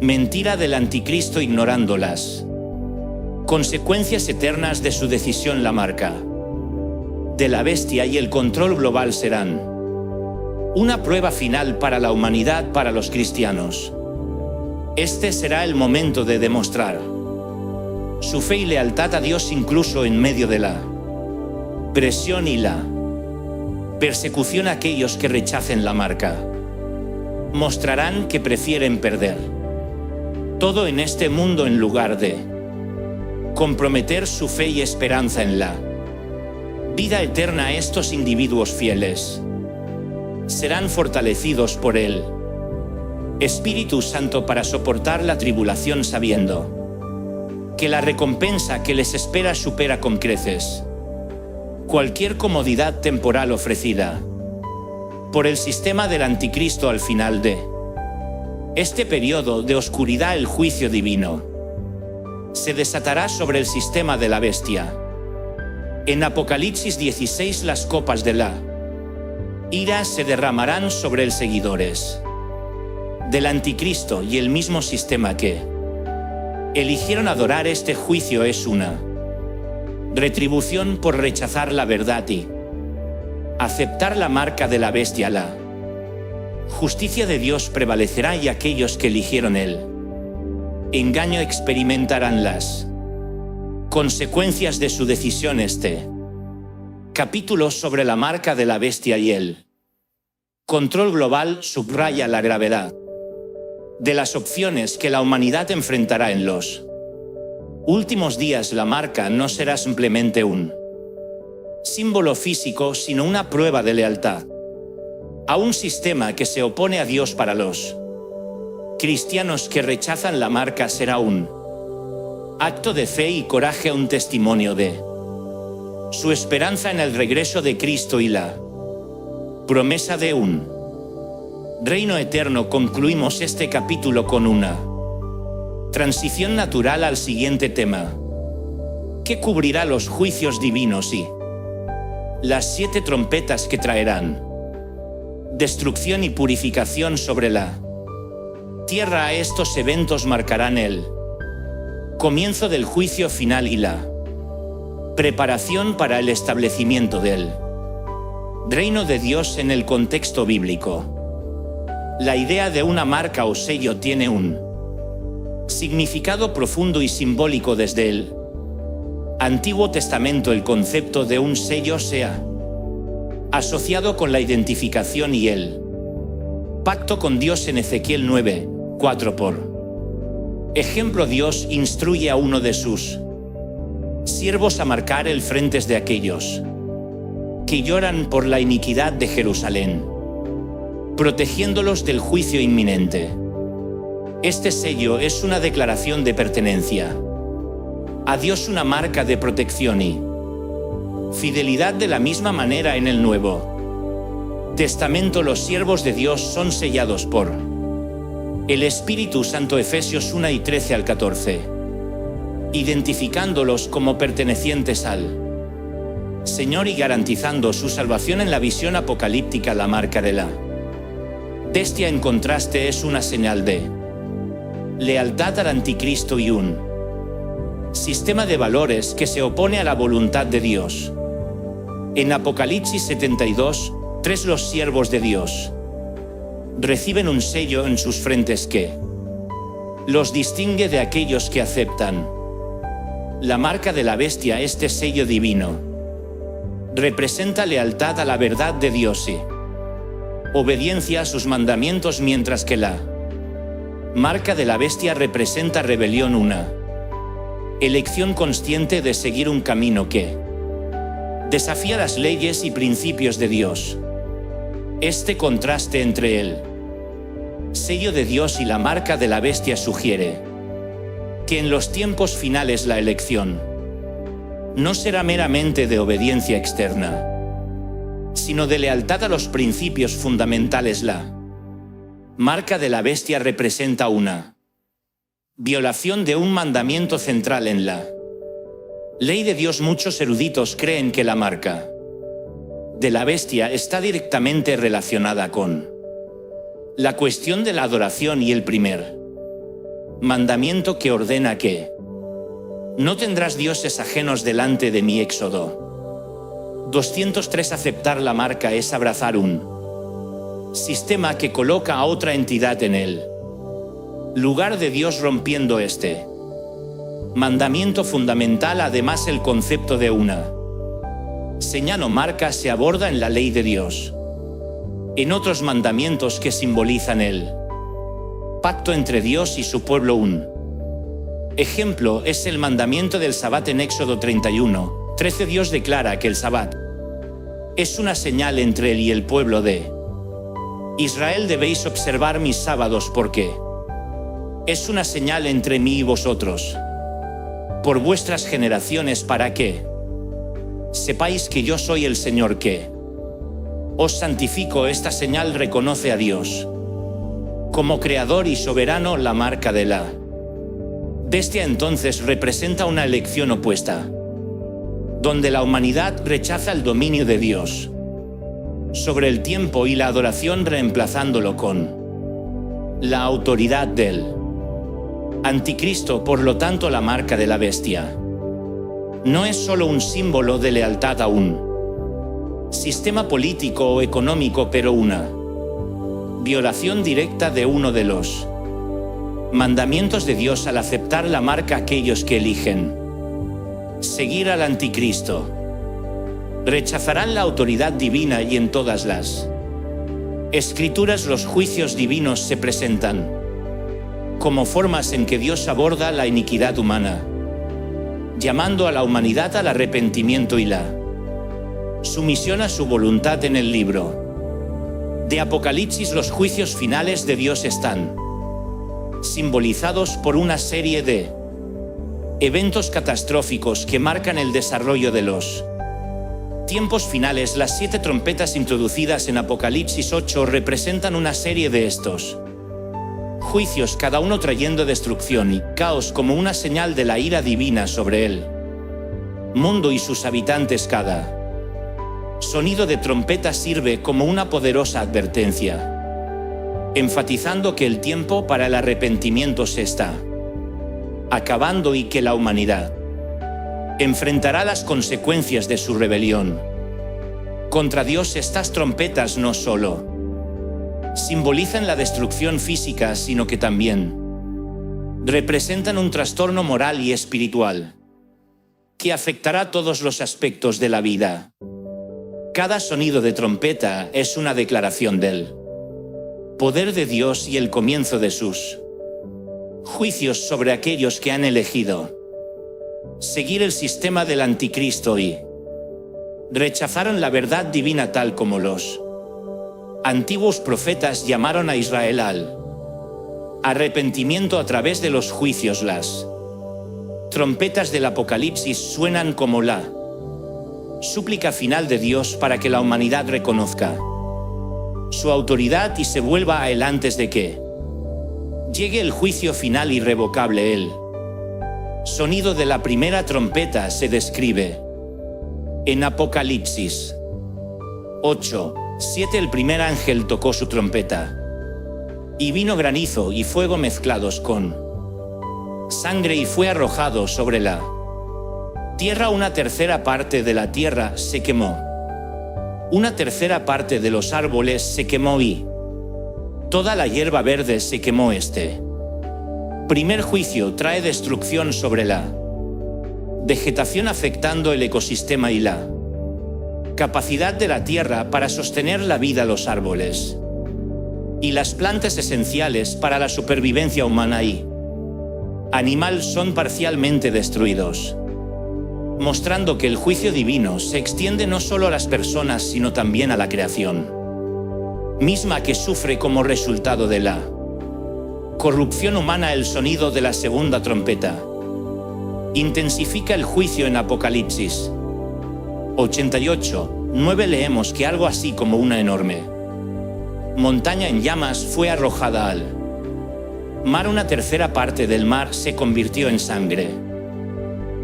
mentira del anticristo, ignorando las consecuencias eternas de su decisión. La marca de la bestia y el control global serán una prueba final para la humanidad, para los cristianos. Este será el momento de demostrar su fe y lealtad a Dios incluso en medio de la presión y la persecución. A aquellos que rechacen la marca mostrarán que prefieren perder todo en este mundo en lugar de comprometer su fe y esperanza en la vida eterna. Estos individuos fieles serán fortalecidos por el Espíritu Santo para soportar la tribulación, sabiendo que la recompensa que les espera supera con creces cualquier comodidad temporal ofrecida por el sistema del anticristo. Al final de este periodo de oscuridad, el juicio divino se desatará sobre el sistema de la bestia. En Apocalipsis 16, las copas de la ira se derramarán sobre los seguidores del anticristo y el mismo sistema que eligieron adorar. Este juicio es una retribución por rechazar la verdad y aceptar la marca de la bestia. La justicia de Dios prevalecerá y aquellos que eligieron el engaño experimentarán las consecuencias de su decisión. Este capítulo sobre la marca de la bestia y el control global subraya la gravedad de las opciones que la humanidad enfrentará en los últimos días. La marca no será simplemente un símbolo físico, sino una prueba de lealtad a un sistema que se opone a Dios. Para los cristianos que rechazan la marca será un acto de fe y coraje, un testimonio de su esperanza en el regreso de Cristo y la promesa de un reino eterno. Concluimos este capítulo con una transición natural al siguiente tema, que cubrirá los juicios divinos y las 7 trompetas que traerán destrucción y purificación sobre la tierra. Estos eventos marcarán el comienzo del juicio final y la preparación para el establecimiento del reino de Dios en el contexto bíblico. La idea de una marca o sello tiene un significado profundo y simbólico. Desde el Antiguo Testamento, el concepto de un sello se ha asociado con la identificación y el pacto con Dios. En Ezequiel 9:4, por ejemplo, Dios instruye a uno de sus siervos a marcar el frente de aquellos que lloran por la iniquidad de Jerusalén, protegiéndolos del juicio inminente. Este sello es una declaración de pertenencia a Dios, una marca de protección y fidelidad. De la misma manera, en el Nuevo Testamento, los siervos de Dios son sellados por el Espíritu Santo. Efesios 1:13 al 14, identificándolos como pertenecientes al Señor y garantizando su salvación. En la visión apocalíptica, la marca de la bestia, en contraste, es una señal de lealtad al anticristo y un sistema de valores que se opone a la voluntad de Dios. En Apocalipsis 72:3, los siervos de Dios reciben un sello en sus frentes que los distingue de aquellos que aceptan. La marca de la bestia, este sello divino, representa lealtad a la verdad de Dios y obediencia a sus mandamientos, mientras que la marca de la bestia representa rebelión, una elección consciente de seguir un camino que desafía las leyes y principios de Dios. Este contraste entre el sello de Dios y la marca de la bestia sugiere que en los tiempos finales la elección no será meramente de obediencia externa, sino de lealtad a los principios fundamentales. La marca de la bestia representa una violación de un mandamiento central en la ley de Dios. Muchos eruditos creen que la marca de la bestia está directamente relacionada con la cuestión de la adoración y el primer mandamiento que ordena que no tendrás dioses ajenos delante de mí. Éxodo 203. Aceptar la marca es abrazar un sistema que coloca a otra entidad en el lugar de Dios, rompiendo este mandamiento fundamental. Además, el concepto de una señal o marca se aborda en la ley de Dios, en otros mandamientos que simbolizan el pacto entre Dios y su pueblo. Un ejemplo es el mandamiento del Sabbat en Éxodo 31:13. Dios declara que el Sabbat es una señal entre él y el pueblo de Israel. Debéis observar mis sábados porque es una señal entre mí y vosotros por vuestras generaciones, para que sepáis que yo soy el Señor que os santifico. Esta señal reconoce a Dios como creador y soberano. La marca de la bestia entonces representa una elección opuesta, donde la humanidad rechaza el dominio de Dios sobre el tiempo y la adoración, reemplazándolo con la autoridad del anticristo. Por lo tanto, la marca de la bestia no es solo un símbolo de lealtad a un sistema político o económico, pero una violación directa de uno de los mandamientos de Dios al aceptar la marca. Aquellos que eligen seguir al anticristo rechazarán la autoridad divina, y en todas las escrituras los juicios divinos se presentan como formas en que Dios aborda la iniquidad humana, llamando a la humanidad al arrepentimiento y la sumisión a su voluntad. En el libro de Apocalipsis, los juicios finales de Dios están simbolizados por una serie de eventos catastróficos que marcan el desarrollo de los tiempos finales. Las 7 trompetas introducidas en Apocalipsis 8 representan una serie de estos juicios, cada uno trayendo destrucción y caos como una señal de la ira divina sobre el mundo y sus habitantes. Cada sonido de trompeta sirve como una poderosa advertencia, enfatizando que el tiempo para el arrepentimiento se está acabando y que la humanidad enfrentará las consecuencias de su rebelión contra Dios. Estas trompetas no solo simbolizan la destrucción física, sino que también representan un trastorno moral y espiritual que afectará todos los aspectos de la vida. Cada sonido de trompeta es una declaración del poder de Dios y el comienzo de sus juicios sobre aquellos que han elegido seguir el sistema del anticristo y rechazaron la verdad divina, tal como los antiguos profetas llamaron a Israel al arrepentimiento a través de los juicios. Las trompetas del Apocalipsis suenan como la súplica final de Dios para que la humanidad reconozca su autoridad y se vuelva a él antes de que llegue el juicio final irrevocable. El sonido de la primera trompeta se describe en Apocalipsis 8:7. El primer ángel tocó su trompeta y vino granizo y fuego mezclados con sangre y fue arrojado sobre la tierra. Una tercera parte de la tierra se quemó, una tercera parte de los árboles se quemó y toda la hierba verde se quemó. Este Primer juicio trae destrucción sobre la vegetación afectando el ecosistema y la capacidad de la tierra para sostener la vida, los árboles y las plantas esenciales para la supervivencia humana y animal son parcialmente destruidos, mostrando que el juicio divino se extiende no solo a las personas sino también a la creación misma, que sufre como resultado de la corrupción humana. El sonido de la segunda trompeta intensifica el juicio. En Apocalipsis 88:9 leemos que algo así como una enorme montaña en llamas fue arrojada al mar. Una tercera parte del mar se convirtió en sangre.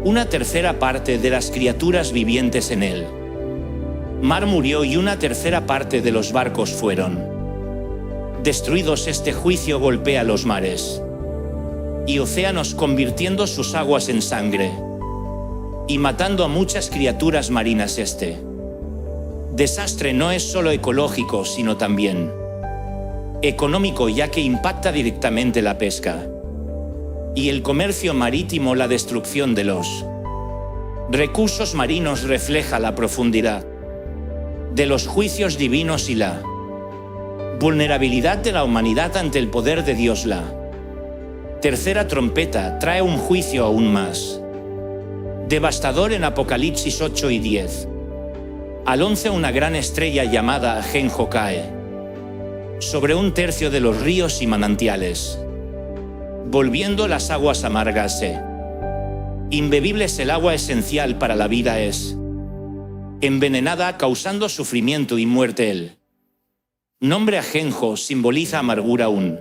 Una tercera parte de las criaturas vivientes en el mar murió y una tercera parte de los barcos fueron destruidos. Este juicio golpea los mares y océanos, convirtiendo sus aguas en sangre y matando a muchas criaturas marinas. Este desastre no es solo ecológico, sino también económico, ya que impacta directamente la pesca y el comercio marítimo. La destrucción de los recursos marinos refleja la profundidad de los juicios divinos y la vulnerabilidad de la humanidad ante el poder de Dios. La tercera trompeta trae un juicio aún más devastador. En Apocalipsis 8 y 10 al 11, una gran estrella llamada Ajenjo cae sobre un tercio de los ríos y manantiales, volviendo las aguas amargas e imbebibles. El agua esencial para la vida es envenenada, causando sufrimiento y muerte. El nombre Ajenjo simboliza amargura, un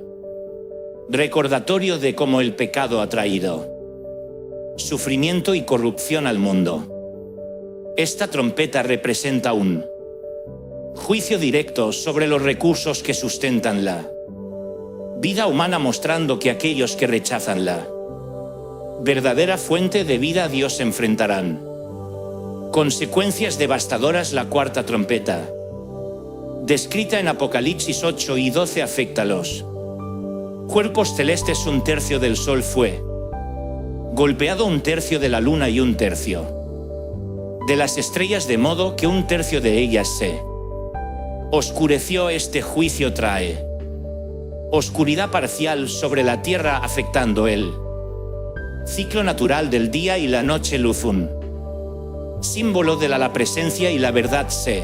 recordatorio de cómo el pecado ha traído sufrimiento y corrupción al mundo. Esta trompeta representa un juicio directo sobre los recursos que sustentan la vida humana, mostrando que aquellos que rechazan la verdadera fuente de vida, Dios, enfrentarán consecuencias devastadoras. La cuarta trompeta, descrita en Apocalipsis 8 y 12, afecta a los cuerpos celestes. Un tercio del sol fue golpeado, un tercio de la luna y un tercio de las estrellas, de modo que un tercio de ellas se oscureció. Este juicio trae oscuridad parcial sobre la tierra, afectando el ciclo natural del día y la noche. Luz, un símbolo de la presencia y la verdad, se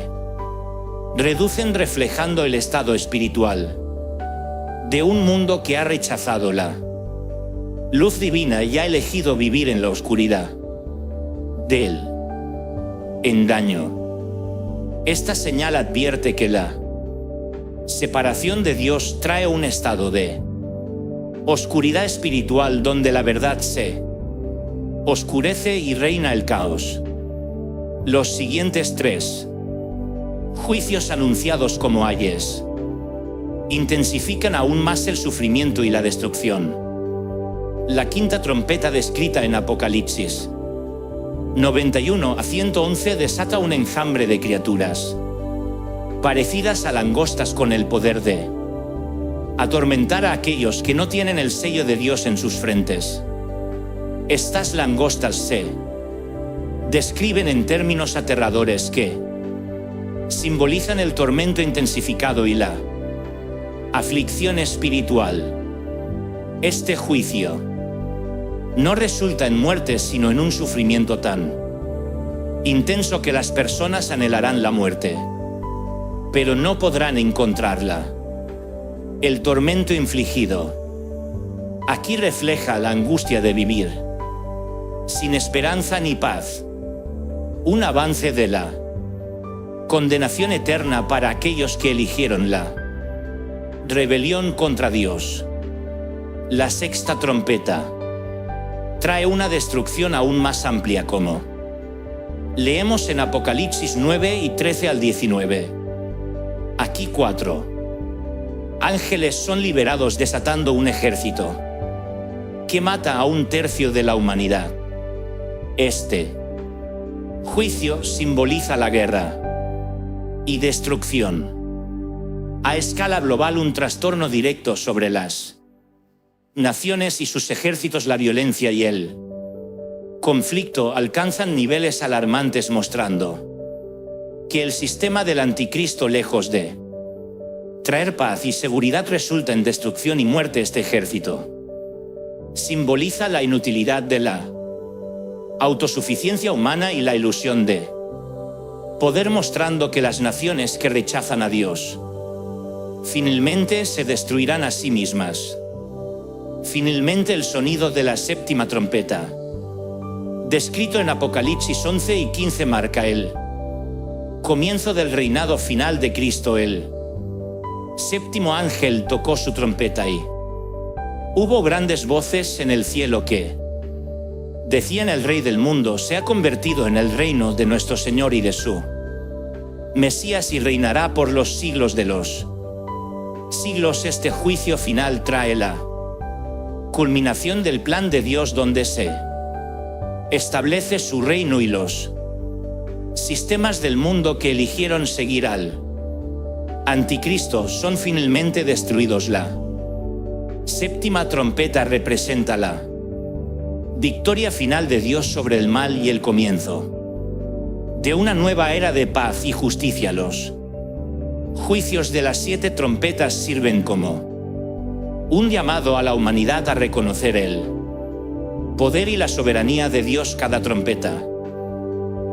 reducen, reflejando el estado espiritual de un mundo que ha rechazado la luz divina y ha elegido vivir en la oscuridad del engaño. Esta señal advierte que la separación de Dios trae un estado de oscuridad espiritual donde la verdad se oscurece y reina el caos. Los siguientes tres juicios anunciados como ayes intensifican aún más el sufrimiento y la destrucción. La quinta trompeta, descrita en Apocalipsis 91 a 111, desata un enjambre de criaturas parecidas a langostas con el poder de atormentar a aquellos que no tienen el sello de Dios en sus frentes. Estas langostas se describen en términos aterradores que simbolizan el tormento intensificado y la aflicción espiritual. Este juicio no resulta en muerte, sino en un sufrimiento tan intenso que las personas anhelarán la muerte, pero no podrán encontrarla. El tormento infligido aquí refleja la angustia de vivir sin esperanza ni paz, un avance de la condenación eterna para aquellos que eligieron la rebelión contra Dios. La sexta trompeta trae una destrucción aún más amplia, como leemos en Apocalipsis 9 y 13 al 19. Aquí 4 ángeles son liberados, desatando un ejército que mata a un tercio de la humanidad. Este juicio simboliza la guerra y destrucción a escala global, un trastorno directo sobre las naciones y sus ejércitos, la violencia y el conflicto alcanzan niveles alarmantes, mostrando que el sistema del anticristo, lejos de traer paz y seguridad, resulta en destrucción y muerte. Este ejército simboliza la inutilidad de la autosuficiencia humana y la ilusión de poder, mostrando que las naciones que rechazan a Dios finalmente se destruirán a sí mismas. Finalmente, el sonido de la séptima trompeta, descrito en Apocalipsis 11 y 15, marca el comienzo del reinado final de Cristo. El séptimo ángel tocó su trompeta y hubo grandes voces en el cielo que decían: el Rey del mundo se ha convertido en el reino de nuestro Señor y de su Mesías, y reinará por los siglos de los siglos. Este juicio final trae la culminación del plan de Dios, donde se establece su reino y los sistemas del mundo que eligieron seguir al anticristo son finalmente destruidos. La séptima trompeta representa la victoria final de Dios sobre el mal y el comienzo de una nueva era de paz y justicia. Los juicios de las 7 trompetas sirven como un llamado a la humanidad a reconocer el poder y la soberanía de Dios. Cada trompeta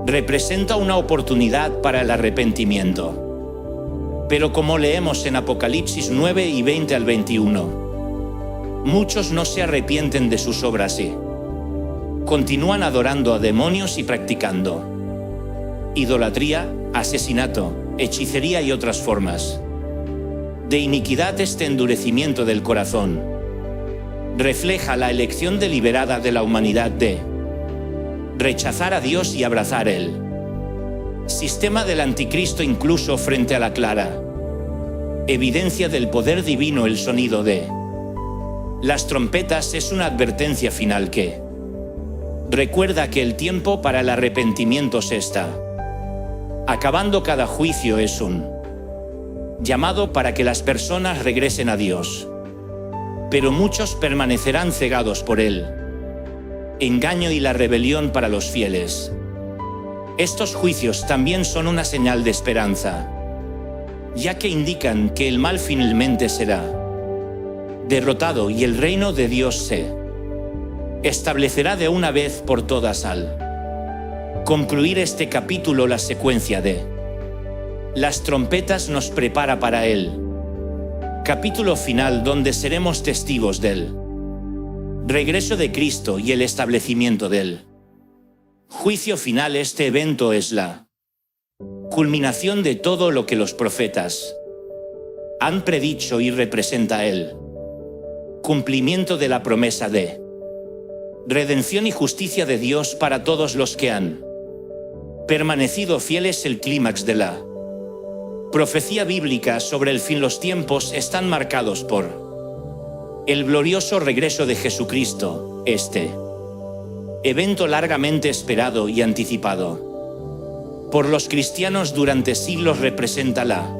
representa una oportunidad para el arrepentimiento. Pero como leemos en Apocalipsis 9 y 20 al 21, muchos no se arrepienten de sus obras y continúan adorando a demonios y practicando idolatría, asesinato, hechicería y otras formas de iniquidad. Este endurecimiento del corazón refleja la elección deliberada de la humanidad de rechazar a Dios y abrazar el sistema del anticristo, incluso frente a la clara evidencia del poder divino. El sonido de las trompetas es una advertencia final que recuerda que el tiempo para el arrepentimiento se está acabando. Cada juicio es un llamado para que las personas regresen a Dios, pero muchos permanecerán cegados por el engaño y la rebelión. Para los fieles, estos juicios también son una señal de esperanza, ya que indican que el mal finalmente será derrotado y el reino de Dios se establecerá de una vez por todas. Al concluir este capítulo, la secuencia de las trompetas nos prepara para el capítulo final, donde seremos testigos del regreso de Cristo y el establecimiento del juicio final. Este evento es la culminación de todo lo que los profetas han predicho y representa el cumplimiento de la promesa de redención y justicia de Dios para todos los que han permanecido fieles. El clímax de la profecía bíblica sobre el fin los tiempos están marcados por el glorioso regreso de Jesucristo. Este evento largamente esperado y anticipado por los cristianos durante siglos representa la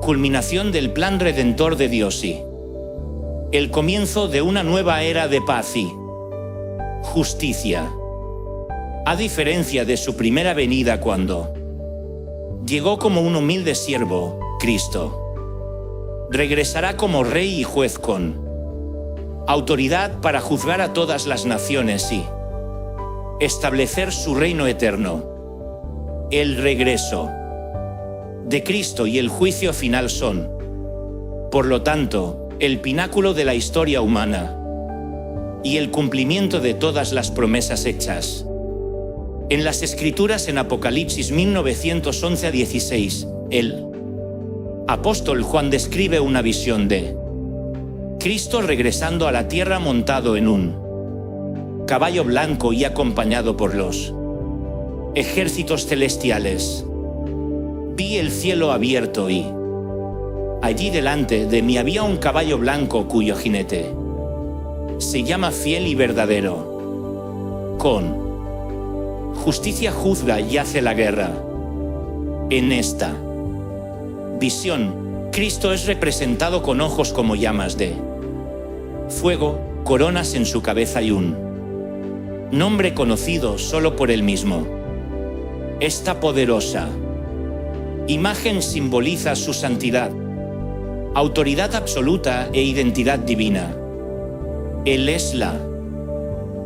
culminación del plan redentor de Dios y el comienzo de una nueva era de paz y justicia. A diferencia de su primera venida, cuando llegó como un humilde siervo, Cristo regresará como rey y juez con autoridad para juzgar a todas las naciones y establecer su reino eterno. El regreso de Cristo y el juicio final son, por lo tanto, el pináculo de la historia humana y el cumplimiento de todas las promesas hechas en las Escrituras. En Apocalipsis 1911 a 16, el apóstol Juan describe una visión de Cristo regresando a la tierra montado en un caballo blanco y acompañado por los ejércitos celestiales. Vi el cielo abierto y allí delante de mí había un caballo blanco cuyo jinete se llama Fiel y Verdadero. Con justicia juzga y hace la guerra. En esta visión, Cristo es representado con ojos como llamas de fuego, coronas en su cabeza y un nombre conocido solo por él mismo. Esta poderosa imagen simboliza su santidad, autoridad absoluta e identidad divina. Él es la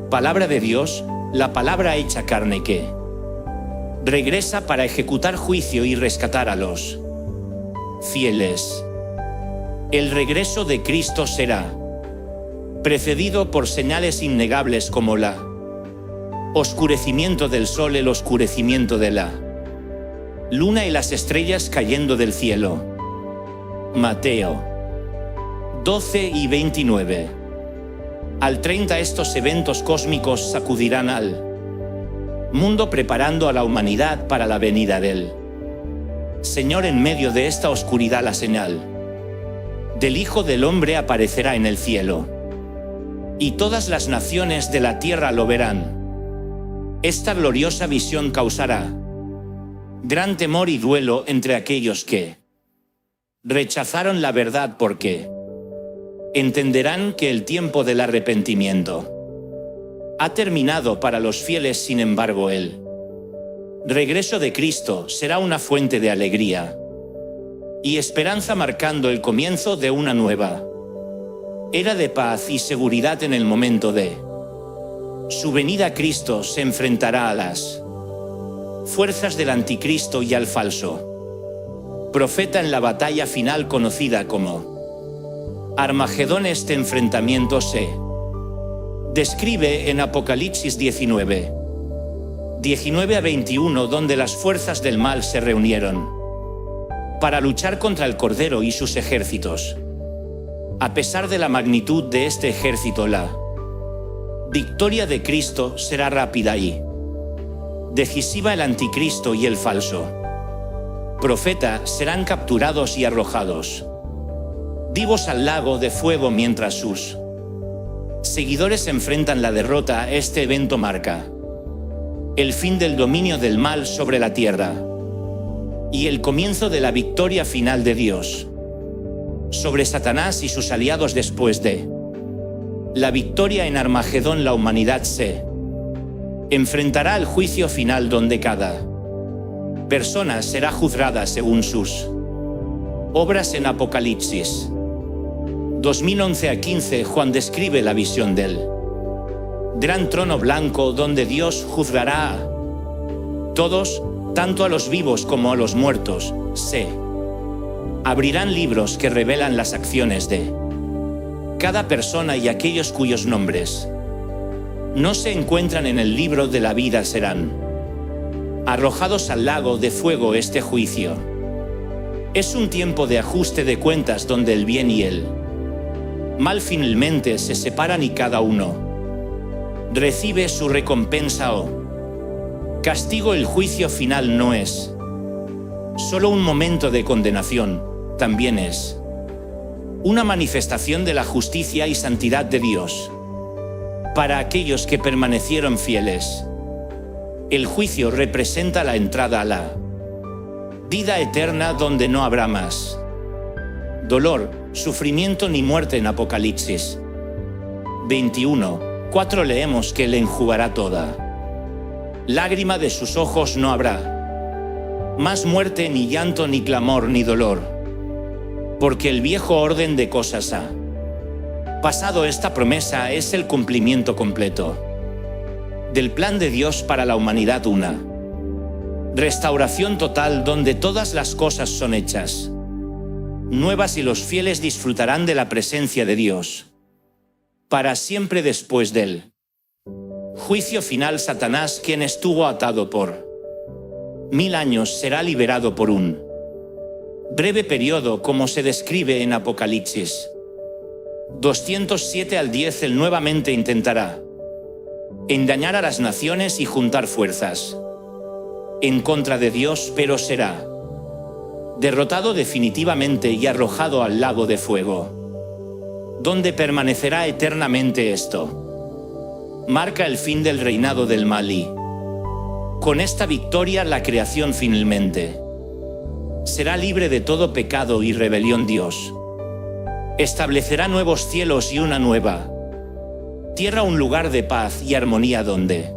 palabra de Dios, la palabra hecha carne que regresa para ejecutar juicio y rescatar a los fieles. El regreso de Cristo será precedido por señales innegables como la oscurecimiento del sol, el oscurecimiento de la luna y las estrellas cayendo del cielo. Mateo 12 y 29. Al 30 estos eventos cósmicos sacudirán al mundo preparando a la humanidad para la venida del Señor. En medio de esta oscuridad la señal del Hijo del Hombre aparecerá en el cielo, y todas las naciones de la tierra lo verán. Esta gloriosa visión causará gran temor y duelo entre aquellos que rechazaron la verdad, porque entenderán que el tiempo del arrepentimiento ha terminado para los fieles. Sin embargo, el regreso de Cristo será una fuente de alegría y esperanza, marcando el comienzo de una nueva era de paz y seguridad. En el momento de su venida, Cristo se enfrentará a las fuerzas del anticristo y al falso profeta en la batalla final conocida como Armagedón. Este enfrentamiento se describe en Apocalipsis 19 a 21, donde las fuerzas del mal se reunieron para luchar contra el Cordero y sus ejércitos. A pesar de la magnitud de este ejército, la victoria de Cristo será rápida y decisiva. El anticristo y el falso profeta serán capturados y arrojados vivos al lago de fuego mientras sus seguidores enfrentan la derrota. Este evento marca el fin del dominio del mal sobre la tierra y el comienzo de la victoria final de Dios sobre Satanás y sus aliados. Después de la victoria en Armagedón, la humanidad se enfrentará al juicio final, donde cada persona será juzgada según sus obras. En Apocalipsis 2011 a 15, Juan describe la visión del gran trono blanco, donde Dios juzgará a todos, tanto a los vivos como a los muertos. Se abrirán libros que revelan las acciones de cada persona, y aquellos cuyos nombres no se encuentran en el libro de la vida serán arrojados al lago de fuego. Este juicio es un tiempo de ajuste de cuentas, donde el bien y el mal finalmente se separan y cada uno recibe su recompensa o castigo. El juicio final no es solo un momento de condenación, también es una manifestación de la justicia y santidad de Dios para aquellos que permanecieron fieles. El juicio representa la entrada a la vida eterna, donde no habrá más dolor, sufrimiento ni muerte. En Apocalipsis 21:4 leemos que Él enjugará toda lágrima de sus ojos. No habrá más muerte, ni llanto, ni clamor, ni dolor, porque el viejo orden de cosas ha pasado. Esta promesa es el cumplimiento completo del plan de Dios para la humanidad, una restauración total donde todas las cosas son hechas nuevas y los fieles disfrutarán de la presencia de Dios para siempre. Después del juicio final, Satanás, quien estuvo atado por 1000 años, será liberado por un breve periodo, como se describe en Apocalipsis 207 al 10. Él nuevamente intentará engañar a las naciones y juntar fuerzas en contra de Dios, pero será derrotado definitivamente y arrojado al lago de fuego, donde permanecerá eternamente. Esto marca el fin del reinado del mal, y con esta victoria la creación finalmente será libre de todo pecado y rebelión. Dios Establecerá nuevos cielos y una nueva tierra, un lugar de paz y armonía donde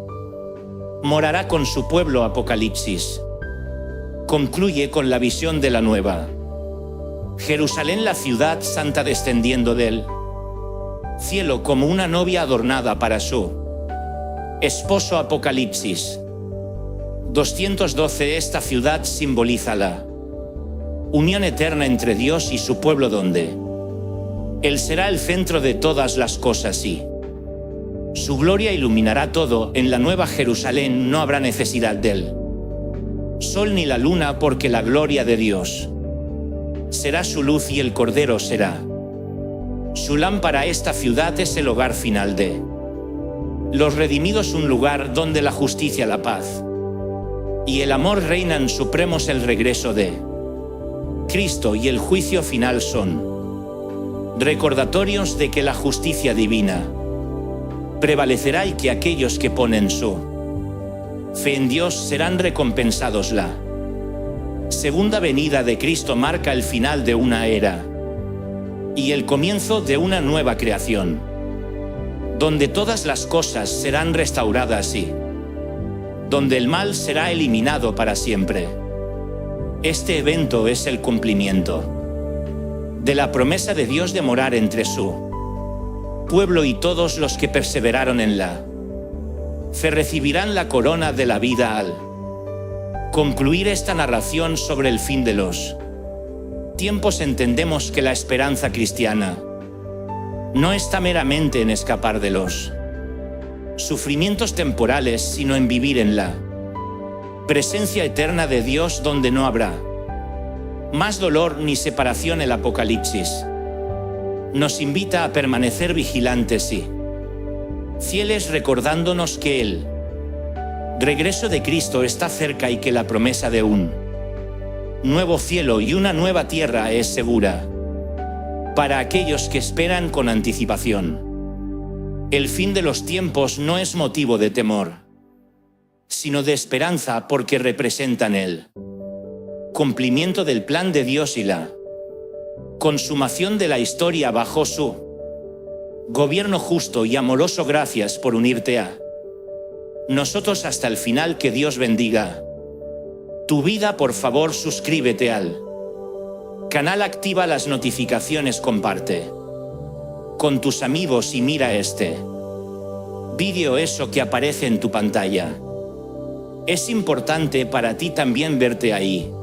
morará con su pueblo. Apocalipsis concluye con la visión de la nueva Jerusalén, la ciudad santa, descendiendo del cielo como una novia adornada para su esposo. Apocalipsis 212. Esta ciudad simboliza la unión eterna entre Dios y su pueblo, donde Él será el centro de todas las cosas y su gloria iluminará todo. En la nueva Jerusalén no habrá necesidad del sol ni la luna, porque la gloria de Dios será su luz y el Cordero será su lámpara. Esta ciudad es el hogar final de los redimidos, un lugar donde la justicia, la paz y el amor reinan supremos. El regreso de Cristo y el juicio final son recordatorios de que la justicia divina prevalecerá y que aquellos que ponen su fe en Dios serán recompensados. La segunda venida de Cristo marca el final de una era y el comienzo de una nueva creación, donde todas las cosas serán restauradas y donde el mal será eliminado para siempre. Este evento es el cumplimiento de la promesa de Dios de morar entre su pueblo, y todos los que perseveraron en la fe recibirán la corona de la vida. Al concluir esta narración sobre el fin de los tiempos, entendemos que la esperanza cristiana no está meramente en escapar de los sufrimientos temporales, sino en vivir en la presencia eterna de Dios, donde no habrá más dolor ni separación. El Apocalipsis nos invita a permanecer vigilantes y fieles, recordándonos que el regreso de Cristo está cerca y que la promesa de un nuevo cielo y una nueva tierra es segura para aquellos que esperan con anticipación. El fin de los tiempos no es motivo de temor, sino de esperanza, porque representan el cumplimiento del plan de Dios y la consumación de la historia bajo su gobierno justo y amoroso. Gracias por unirte a nosotros hasta el final. Que Dios bendiga tu vida. Por favor, suscríbete al canal, activa las notificaciones, comparte con tus amigos y mira este vídeo, eso que aparece en tu pantalla. Es importante para ti también verte ahí.